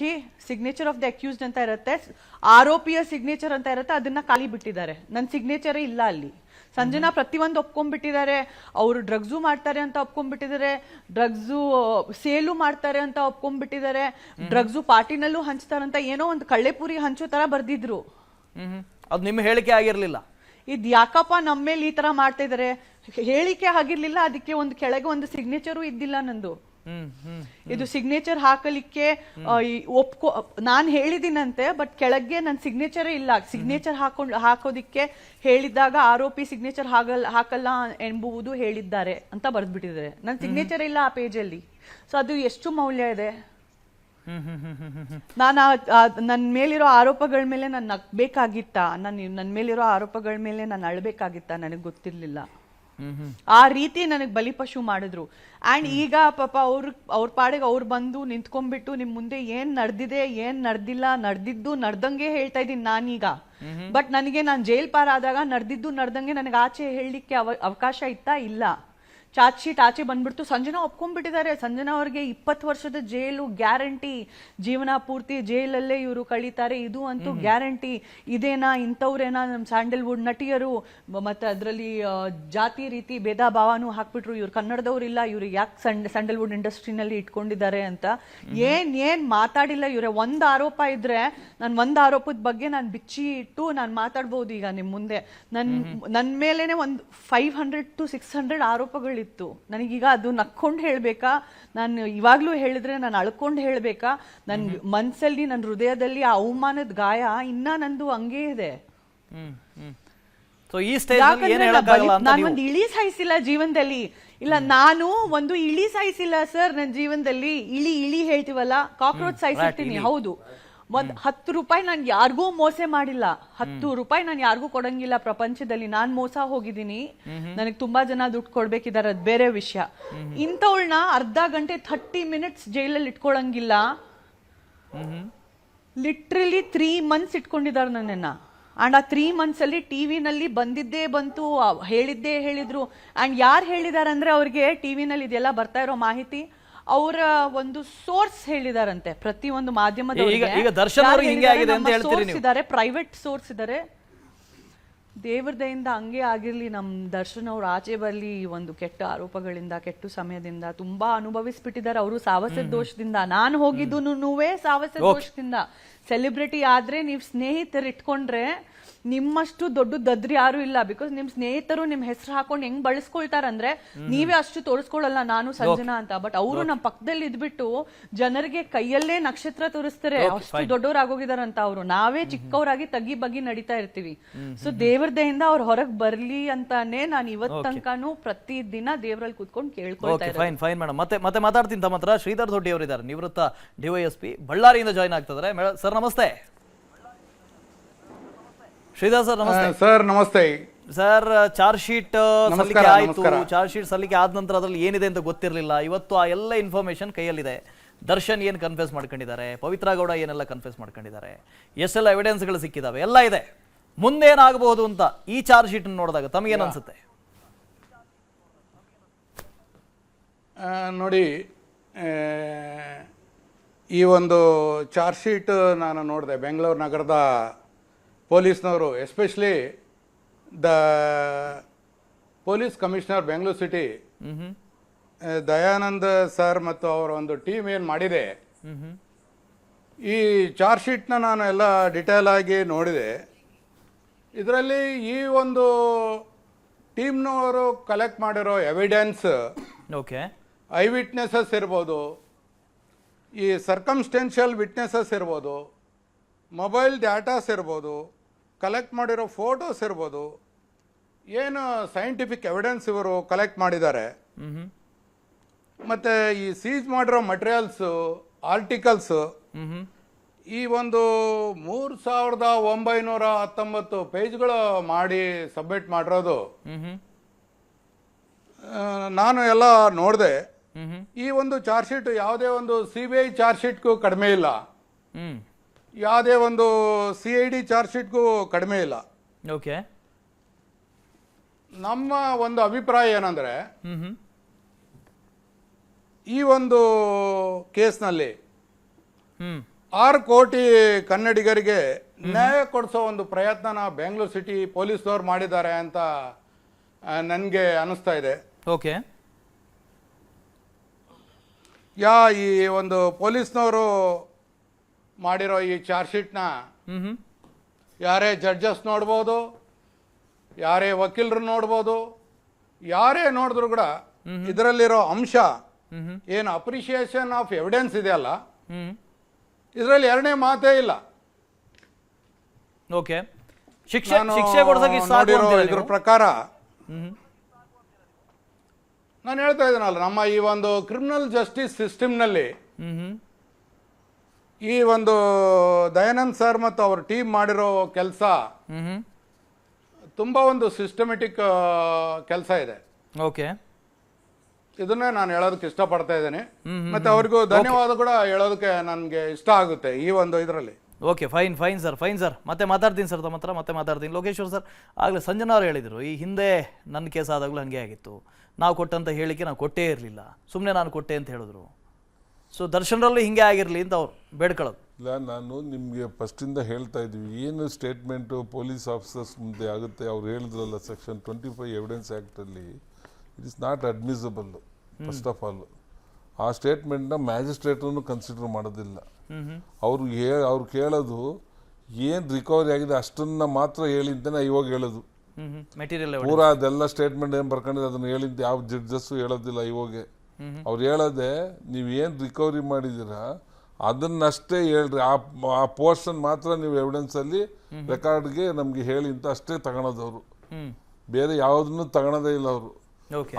ಸಿಗ್ನೇಚರ್ ಆಫ್ ದ ಅಕ್ಯೂಸ್ಡ್ ಅಂತ ಇರುತ್ತೆ, ಆರೋಪಿಯ ಸಿಗ್ನೇಚರ್ ಅಂತ ಇರುತ್ತೆ. ಅದನ್ನ ಖಾಲಿ ಬಿಟ್ಟಿದ್ದಾರೆ. ನನ್ನ ಸಿಗ್ನೇಚರೇ ಇಲ್ಲ ಅಲ್ಲಿ. ಸಂಜನಾ ಪ್ರತಿಯೊಂದು ಒಪ್ಕೊಂಡ್ಬಿಟ್ಟಿದ್ದಾರೆ. ಅವರು ಡ್ರಗ್ಸು ಮಾಡ್ತಾರೆ ಅಂತ ಒಪ್ಕೊಂಡ್ಬಿಟ್ಟಿದ್ದಾರೆ, ಡ್ರಗ್ಸು ಸೇಲು ಮಾಡ್ತಾರೆ ಅಂತ ಒಪ್ಕೊಂಡ್ಬಿಟ್ಟಿದ್ದಾರೆ, ಡ್ರಗ್ಸು ಪಾರ್ಟಿನಲ್ಲೂ ಹಂಚ್ತಾರಂತ ಏನೋ ಒಂದು ಕಳ್ಳೆಪುರಿ ಹಂಚೋ ತರ ಬರ್ದಿದ್ರು.
ಅದು ನಿಮ್ಮ ಹೇಳಿಕೆ ಆಗಿರ್ಲಿಲ್ಲ.
ಇದ್ ಯಾಕಪ್ಪ ನಮ್ಮ ಮೇಲೆ ಈ ತರ ಮಾಡ್ತಾ ಇದಾರೆ, ಹೇಳಿಕೆ ಆಗಿರ್ಲಿಲ್ಲ. ಅದಕ್ಕೆ ಒಂದು ಕೆಳಗೆ ಒಂದು ಸಿಗ್ನೇಚರು ಇದ್ದಿಲ್ಲ ನಂದು. ಇದು ಸಿಗ್ನೇಚರ್ ಹಾಕಲಿಕ್ಕೆ ನಾನ್ ಹೇಳಿದ್ದೀನಂತೆ, ಬಟ್ ಕೆಳಗೆ ನನ್ನ ಸಿಗ್ನೇಚರೇ ಇಲ್ಲ. ಸಿಗ್ನೇಚರ್ ಹಾಕೋದಿಕ್ಕೆ ಹೇಳಿದಾಗ ಆರೋಪಿ ಸಿಗ್ನೇಚರ್ ಹಾಕಲ್ಲ ಎಂಬುವುದು ಹೇಳಿದ್ದಾರೆ ಅಂತ ಬರ್ದ್ಬಿಟ್ಟಿದ್ದಾರೆ. ನನ್ನ ಸಿಗ್ನೇಚರ್ ಇಲ್ಲ ಆ ಪೇಜಲ್ಲಿ. ಸೊ ಅದು ಎಷ್ಟು ಮೌಲ್ಯ ಇದೆ. ನಾನು ನನ್ನ ಮೇಲಿರೋ ಆರೋಪಗಳ ಮೇಲೆ ನಾನು ನಗ್ಬೇಕಾಗಿತ್ತಾ, ನನ್ನ ಮೇಲಿರೋ ಆರೋಪಗಳ ಮೇಲೆ ನಾನು ಅಳ್ಬೇಕಾಗಿತ್ತಾ, ನನಗೆ ಗೊತ್ತಿರ್ಲಿಲ್ಲ. ಆ ರೀತಿ ನನಗೆ ಬಲಿಪಶು ಮಾಡಿದ್ರು. ಅಂಡ್ ಈಗ ಪಾಪ ಅವ್ರ ಪಾಡಿಗೆ ಅವ್ರು ಬಂದು ನಿಂತ್ಕೊಂಡ್ಬಿಟ್ಟು ನಿಮ್ ಮುಂದೆ ಏನ್ ನಡೆದಿದೆ ಏನ್ ನಡೆದಿಲ್ಲ, ನಡೆದಿದ್ದು ನಡ್ದಂಗೆ ಹೇಳ್ತಾ ಇದ್ದೀನಿ ನಾನೀಗ. ಬಟ್ ನನಗೆ ನಾನು ಜೈಲ್ ಪಾರ್ ಆದಾಗ ನಡೆದಿದ್ದು ನಡ್ದಂಗೆ ನನಗೆ ಆಚೆ ಹೇಳಲಿಕ್ಕೆ ಅವಕಾಶ ಇತ್ತಾ? ಇಲ್ಲ. ಚಾರ್ಜ್ ಶೀಟ್ ಆಚೆ ಬಂದ್ಬಿಡ್ತು. ಸಂಜನಾ ಒಪ್ಕೊಂಡ್ಬಿಟ್ಟಿದ್ದಾರೆ. ಸಂಜನಾ ಅವ್ರಿಗೆ 20 ವರ್ಷದ ಜೈಲು ಗ್ಯಾರಂಟಿ, ಜೀವನ ಪೂರ್ತಿ ಜೈಲಲ್ಲೇ ಇವರು ಕಳೀತಾರೆ, ಇದು ಅಂತೂ ಗ್ಯಾರಂಟಿ. ಇದೇನಾ ಇಂಥವ್ರೇನಾ ನಮ್ಮ ಸ್ಯಾಂಡಲ್ವುಡ್ ನಟಿಯರು, ಮತ್ತೆ ಅದರಲ್ಲಿ ಜಾತಿ ರೀತಿ ಭೇದ ಭಾವನೂ ಹಾಕ್ಬಿಟ್ರು, ಇವ್ರು ಕನ್ನಡದವ್ರಿಲ್ಲ, ಇವ್ರು ಯಾಕೆ ಸ್ಯಾಂಡಲ್ವುಡ್ ಇಂಡಸ್ಟ್ರಿನಲ್ಲಿ ಇಟ್ಕೊಂಡಿದ್ದಾರೆ ಅಂತ ಏನ್ ಮಾತಾಡಿಲ್ಲ ಇವರೇ. ಒಂದು ಆರೋಪ ಇದ್ರೆ ನಾನು ಒಂದು ಆರೋಪದ ಬಗ್ಗೆ ನಾನು ಬಿಚ್ಚಿ ಇಟ್ಟು ನಾನು ಮಾತಾಡ್ಬೋದು ಈಗ ನಿಮ್ಮ ಮುಂದೆ. ನನ್ನ ಮೇಲೇನೆ ಒಂದು 500 to 600 ಆರೋಪಗಳು ಇತ್ತು. ನನಗೀಗ ಅದು ನಕ್ಕೊಂಡು ಹೇಳ್ಬೇಕಾ, ನಾನು ಇವಾಗ್ಲೂ ಹೇಳಿದ್ರೆ ನಾನು ಅಳ್ಕೊಂಡು ಹೇಳ್ಬೇಕಾ? ನನ್ ಮನ್ಸಲ್ಲಿ ನನ್ನ ಹೃದಯದಲ್ಲಿ ಆ ಅವಮಾನದ ಗಾಯ ಇನ್ನ ನಂದು ಹಂಗೇ ಇದೆ. ನಾನೊಂದು ಇಳಿ ಸಾಯಿಸಿಲ್ಲ ಜೀವನದಲ್ಲಿ. ಇಲ್ಲ, ನಾನು ಒಂದು ಇಳಿ ಸಾಯಿಸಿಲ್ಲ ಸರ್ ನನ್ನ ಜೀವನದಲ್ಲಿ. ಇಳಿ ಹೇಳ್ತೀವಲ್ಲ, ಕಾಕ್ರೋಚ್ ಸಾಯಿಸಿರ್ತೀನಿ, ಹೌದು. 10 ರೂಪಾಯಿ ನಾನು ಯಾರಿಗೂ ಮೋಸ ಮಾಡಿಲ್ಲ. 10 ರೂಪಾಯಿ ನಾನು ಯಾರಿಗೂ ಕೊಡಂಗಿಲ್ಲ ಪ್ರಪಂಚದಲ್ಲಿ. ನಾನ್ ಮೋಸ ಹೋಗಿದ್ದೀನಿ, ನನಗೆ ತುಂಬಾ ಜನ ದುಡ್ಡು ಕೊಡ್ಬೇಕಿದ್ದಾರೆ, ಅದ್ ಬೇರೆ ವಿಷಯ. ಇಂಥವಳನ್ನ ಅರ್ಧ ಗಂಟೆ 30 minutes ಜೈಲಲ್ಲಿ ಇಟ್ಕೊಳಂಗಿಲ್ಲ. ಲಿಟ್ರಲಿ 3 months ಇಟ್ಕೊಂಡಿದ್ದಾರೆ ನನ್ನನ್ನ. ಅಂಡ್ ಆ 3 months ಅಲ್ಲಿ ಟಿವಿನಲ್ಲಿ ಬಂದಿದ್ದೇ ಬಂತು, ಹೇಳಿದ್ದೇ ಹೇಳಿದ್ರು. ಅಂಡ್ ಯಾರು ಹೇಳಿದಾರೆ ಅಂದ್ರೆ ಅವ್ರಿಗೆ ಟಿವಿನಲ್ಲಿ ಇದೆಲ್ಲ ಬರ್ತಾ ಇರೋ ಮಾಹಿತಿ ಅವರ ಒಂದು ಸೋರ್ಸ್ ಹೇಳಿದಾರಂತೆ ಪ್ರತಿಯೊಂದು ಮಾಧ್ಯಮದ
ಈಗ ದರ್ಶನ್ ಅವ್ರಿಗೆ ಹಿಂಗೆ ಆಗಿದೆ ಅಂತ ಹೇಳ್ತೀರಿ ನೀವು?
ಇದ್ದಾರೆ, ಪ್ರೈವೇಟ್ ಸೋರ್ಸ್ ಇದ್ದಾರೆ. ದೇವ್ರ ದಯಿಂದ ಹಂಗೆ ಆಗಿರ್ಲಿ, ನಮ್ಮ ದರ್ಶನ್ ಅವ್ರು ಆಚೆ ಬರ್ಲಿ ಒಂದು ಕೆಟ್ಟ ಆರೋಪಗಳಿಂದ, ಕೆಟ್ಟ ಸಮಯದಿಂದ ತುಂಬಾ ಅನುಭವಿಸ್ಬಿಟ್ಟಿದ್ದಾರೆ ಅವರು ಸಾವಸದ ದೋಷದಿಂದ. ನಾನು ಹೋಗಿದ್ದು ಸಾವಸದ ದೋಷದಿಂದ. ಸೆಲೆಬ್ರಿಟಿ ಆದ್ರೆ ನೀವು ಸ್ನೇಹಿತರು ಇಟ್ಕೊಂಡ್ರೆ ನಿಮ್ಮಷ್ಟು ದೊಡ್ಡ ದದ್ರಿ ಯಾರು ಇಲ್ಲ. ಬಿಕಾಸ್ ನಿಮ್ ಸ್ನೇಹಿತರು ನಿಮ್ ಹೆಸರು ಹಾಕೊಂಡು ಹೆಂಗ್ ಬಳಸ್ಕೊಳ್ತಾರಂದ್ರೆ ನೀವೇ ಅಷ್ಟು ತೋರಿಸ್ಕೊಳ್ಳಲ್ಲ ನಾನು ಸಂಜನಾ ಅಂತ. ಬಟ್ ಅವರು ನಮ್ಮ ಪಕ್ಕದಲ್ಲಿ ಇದ್ಬಿಟ್ಟು ಜನರಿಗೆ ಕೈಯಲ್ಲೇ ನಕ್ಷತ್ರ ತೋರಿಸ್ತಾರೆ, ಅಷ್ಟು ದೊಡ್ಡವರಾಗೋಗಿದಾರಂತ ಅವರು. ನಾವೇ ಚಿಕ್ಕವರಾಗಿ ತಗ್ಗಿ ಬಗ್ಗಿ ನಡೀತಾ ಇರ್ತೀವಿ. ಸೊ ದೇವ್ರ ದಯಿಂದ ಅವ್ರು ಹೊರಗ್ ಬರ್ಲಿ ಅಂತಾನೆ ನಾನು ಇವತ್ ತನಕನೂ ಪ್ರತಿ ದಿನ ದೇವರಲ್ಲಿ ಕೂತ್ಕೊಂಡು ಕೇಳ್ಕೊಳ್ತಾ ಇದ್ದೀನಿ.
Fine madam. ಮತ್ತೆ ಮಾತಾಡ್ತೀನಿ ತಮ್ಮ ಹತ್ರ. ಶ್ರೀಧರ್ ದೊಡ್ಡಿ ಅವರು ಇದ್ದಾರೆ, ನಿವೃತ್ತ ಡಿವೈಎಸ್ಪಿ, ಬಳ್ಳಾರಿಯಿಂದ ಜಾಯ್ನ್ ಆಗ್ತಿದ್ದಾರೆ. ಸರ್ ನಮಸ್ತೆ. ಶ್ರೀಧರ್ ಸರ್ ನಮಸ್ತೆ.
ಸರ್ ನಮಸ್ತೆ
ಸರ್. ಚಾರ್ಜ್ ಶೀಟ್ ಸಲ್ಲಿಕೆ ಆಯ್ತು.
ನಮಸ್ಕಾರ.
ಚಾರ್ಜ್ ಶೀಟ್ ಸಲ್ಲಿಕೆ ಆದ ನಂತರ ಅದ್ರಲ್ಲಿ ಏನಿದೆ ಅಂತ ಗೊತ್ತಿರಲಿಲ್ಲ. ಇವತ್ತು ಆ ಎಲ್ಲ ಇನ್ಫಾರ್ಮೇಶನ್ ಕೈಯಲ್ಲಿದೆ. ದರ್ಶನ್ ಏನು ಕನ್ಫ್ಯೂಸ್ ಮಾಡ್ಕೊಂಡಿದ್ದಾರೆ, ಪವಿತ್ರ ಗೌಡ ಏನೆಲ್ಲ ಕನ್ಫ್ಯೂಸ್ ಮಾಡ್ಕೊಂಡಿದ್ದಾರೆ, ಎಷ್ಟೆಲ್ಲ ಎವಿಡೆನ್ಸ್ಗಳು ಸಿಕ್ಕಿದಾವೆ, ಎಲ್ಲ ಇದೆ. ಮುಂದೇನಾಗಬಹುದು ಅಂತ ಈ ಚಾರ್ಜ್ ಶೀಟ್ ನೋಡಿದಾಗ ತಮಗೇನು ಅನ್ಸುತ್ತೆ?
ನೋಡಿ, ಈ ಒಂದು ಚಾರ್ಜ್ ಶೀಟ್ ನಾನು ನೋಡಿದೆ. ಬೆಂಗಳೂರು ನಗರದ ಪೊಲೀಸ್ನವರು, especially the police commissioner Bengaluru city Dayanand sir ಮತ್ತು ಅವರ ಒಂದು ಟೀಮ್ ಏನು ಮಾಡಿದೆ, ಈ ಚಾರ್ಜ್ ಶೀಟ್ನ ನಾನು ಎಲ್ಲ ಡಿಟೇಲ್ ಆಗಿ ನೋಡಿದೆ. ಇದರಲ್ಲಿ ಈ ಒಂದು ಟೀಮ್ನವರು ಕಲೆಕ್ಟ್ ಮಾಡಿರೋ ಎವಿಡೆನ್ಸ್,
ಓಕೆ,
ಐ ವಿಟ್ನೆಸಸ್ ಇರ್ಬೋದು, ಈ ಸರ್ಕಮ್ಸ್ಟೆನ್ಷಿಯಲ್ ವಿಟ್ನೆಸಸ್ ಇರ್ಬೋದು, ಮೊಬೈಲ್ ಡಾಟಾಸ್ ಇರ್ಬೋದು, ಕಲೆಕ್ಟ್ ಮಾಡಿರೋ ಫೋಟೋಸ್ ಇರ್ಬೋದು, ಏನು ಸೈಂಟಿಫಿಕ್ ಎವಿಡೆನ್ಸ್ ಇವರು ಕಲೆಕ್ಟ್ ಮಾಡಿದ್ದಾರೆ, ಮತ್ತು ಈ ಸೀಜ್ ಮಾಡಿರೋ ಮಟೀರಿಯಲ್ಸು, ಆರ್ಟಿಕಲ್ಸು, ಈ ಒಂದು 3919 ಪೇಜ್ಗಳು ಮಾಡಿ ಸಬ್ಮಿಟ್ ಮಾಡಿರೋದು ನಾನು ಎಲ್ಲ ನೋಡಿದೆ. ಈ ಒಂದು ಚಾರ್ಜ್ ಶೀಟ್ ಯಾವುದೇ ಒಂದು CBI ಚಾರ್ಜ್ ಶೀಟ್ಗೂ ಕಡಿಮೆ ಇಲ್ಲ, ಯಾವುದೇ ಒಂದು CID ಚಾರ್ಜ್ ಶೀಟ್ಗೂ ಕಡಿಮೆ ಇಲ್ಲ.
ಓಕೆ,
ನಮ್ಮ ಒಂದು ಅಭಿಪ್ರಾಯ ಏನಂದ್ರೆ, ಈ ಒಂದು ಕೇಸ್ನಲ್ಲಿ 6 ಕೋಟಿ ಕನ್ನಡಿಗರಿಗೆ ನ್ಯಾಯ ಕೊಡಿಸೋ ಒಂದು ಪ್ರಯತ್ನನ ಬೆಂಗಳೂರು ಸಿಟಿ ಪೊಲೀಸ್ನವ್ರು ಮಾಡಿದ್ದಾರೆ ಅಂತ ನನಗೆ ಅನಿಸ್ತಾ ಇದೆ.
ಓಕೆ,
ಈ ಒಂದು ಪೊಲೀಸ್ನವರು ಮಾಡಿರೋ ಈ ಚಾರ್ಜ್ ಶೀಟ್ನ ಯಾರೇ ಜಡ್ಜಸ್ ನೋಡ್ಬೋದು, ಯಾರೇ ವಕೀಲರು ನೋಡ್ಬೋದು, ಯಾರೇ ನೋಡಿದ್ರು ಕೂಡ ಇದರಲ್ಲಿರೋ ಅಂಶ ಏನು ಅಪ್ರಿಷಿಯೇಷನ್ ಆಫ್ ಎವಿಡೆನ್ಸ್ ಇದೆಯಲ್ಲ, ಇದರಲ್ಲಿ ಎರಡನೇ ಮಾತೇ ಇಲ್ಲ.
ಓಕೆ, ಶಿಕ್ಷೆ ಕೊಡ್ಸಕ್ಕೆ
ಇದ್ರ ಪ್ರಕಾರ ನಾನು ಹೇಳ್ತಾ ಇದ್ದೀನಲ್ಲ, ನಮ್ಮ ಈ ಒಂದು ಕ್ರಿಮಿನಲ್ ಜಸ್ಟಿಸ್ ಸಿಸ್ಟಮ್ನಲ್ಲಿ ಈ ಒಂದು ದಯಾನಂದ್ ಸರ್ ಮತ್ತು ಅವ್ರ ಟೀಮ್ ಮಾಡಿರೋ ಕೆಲಸ ತುಂಬಾ ಒಂದು ಸಿಸ್ಟಮೆಟಿಕ್ ಕೆಲಸ ಇದೆ.
ಓಕೆ,
ಇದನ್ನೇ ನಾನು ಹೇಳೋದಕ್ಕೆ ಇಷ್ಟಪಡ್ತಾ ಇದ್ದೇನೆ. ಮತ್ತೆ ಅವ್ರಿಗೂ ಧನ್ಯವಾದ ಕೂಡ ಹೇಳೋದಕ್ಕೆ ನನಗೆ ಇಷ್ಟ ಆಗುತ್ತೆ ಈ ಒಂದು ಇದರಲ್ಲಿ.
Okay, fine sir. ಮತ್ತೆ ಮಾತಾಡ್ತೀನಿ ಸರ್ ತಮ್ಮ ಹತ್ರ, ಮತ್ತೆ ಮಾತಾಡ್ತೀನಿ. ಲೋಕೇಶ್ವರ್ ಸರ್, ಆಗಲೇ ಸಂಜನಾ ಅವ್ರು ಹೇಳಿದರು, ಈ ಹಿಂದೆ ನನ್ನ ಕೇಸ್ ಆದಾಗಲೂ ಹಾಗೆ ಆಗಿತ್ತು, ನಾವು ಕೊಟ್ಟಂತ ಹೇಳಿಕೆ ನಾವು ಕೊಟ್ಟೇ ಇರಲಿಲ್ಲ, ಸುಮ್ಮನೆ ನಾನು ಕೊಟ್ಟೆ ಅಂತ ಹೇಳಿದ್ರು. ಸೊ ದರ್ಶನರಲ್ಲೂ ಹಿಂಗೆ ಆಗಿರಲಿ ಅಂತ ಅವ್ರು ಬೇಡ್ಕೊಳ್ಳೋದು.
ಇಲ್ಲ, ನಾನು ನಿಮಗೆ ಫಸ್ಟಿಂದ ಹೇಳ್ತಾ ಇದ್ವಿ, ಏನು ಸ್ಟೇಟ್ಮೆಂಟು ಪೊಲೀಸ್ ಆಫೀಸರ್ಸ್ ಮುಂದೆ ಆಗುತ್ತೆ. ಅವ್ರು ಹೇಳಿದ್ರಲ್ಲ, ಸೆಕ್ಷನ್ 25 ಎವಿಡೆನ್ಸ್ ಆ್ಯಕ್ಟಲ್ಲಿ it is not admissible. First of all ಆ ಸ್ಟೇಟ್ಮೆಂಟ್ನ ಮ್ಯಾಜಿಸ್ಟ್ರೇಟ್ರನ್ನು ಕನ್ಸಿಡರ್ ಮಾಡೋದಿಲ್ಲ. ಅವ್ರು ಕೇಳೋದು ಏನು ರಿಕವರಿ ಆಗಿದೆ ಅಷ್ಟನ್ನ ಮಾತ್ರ ಹೇಳಿ ಅಂತಾನೆ ಇವಾಗ ಹೇಳೋದು.
ಮೆಟೀರಿಯಲ್
ಪೂರಾ ಅದೆಲ್ಲ ಸ್ಟೇಟ್ಮೆಂಟ್ ಏನು ಬರ್ಕೊಂಡಿದೆ ಅದನ್ನು ಹೇಳಿಂದ ಯಾವ ಜಡ್ಜಸ್ಸು ಹೇಳೋದಿಲ್ಲ. ಇವಾಗ ಅವ್ರು ಹೇಳೋದೆ, ನೀವು ಏನು ರಿಕವರಿ ಮಾಡಿದ್ದೀರಾ ಅದನ್ನಷ್ಟೇ ಹೇಳ್ರಿ, ಆ ಪೋರ್ಷನ್ ಮಾತ್ರ ನೀವು ಎವಿಡೆನ್ಸಲ್ಲಿ ರೆಕಾರ್ಡ್ಗೆ ನಮಗೆ ಹೇಳಿ ಅಂತ ಅಷ್ಟೇ ತಗೊಳೋದು. ಅವರು ಬೇರೆ ಯಾವುದನ್ನು ತಗೊಳೋದೇ ಇಲ್ಲ ಅವರು.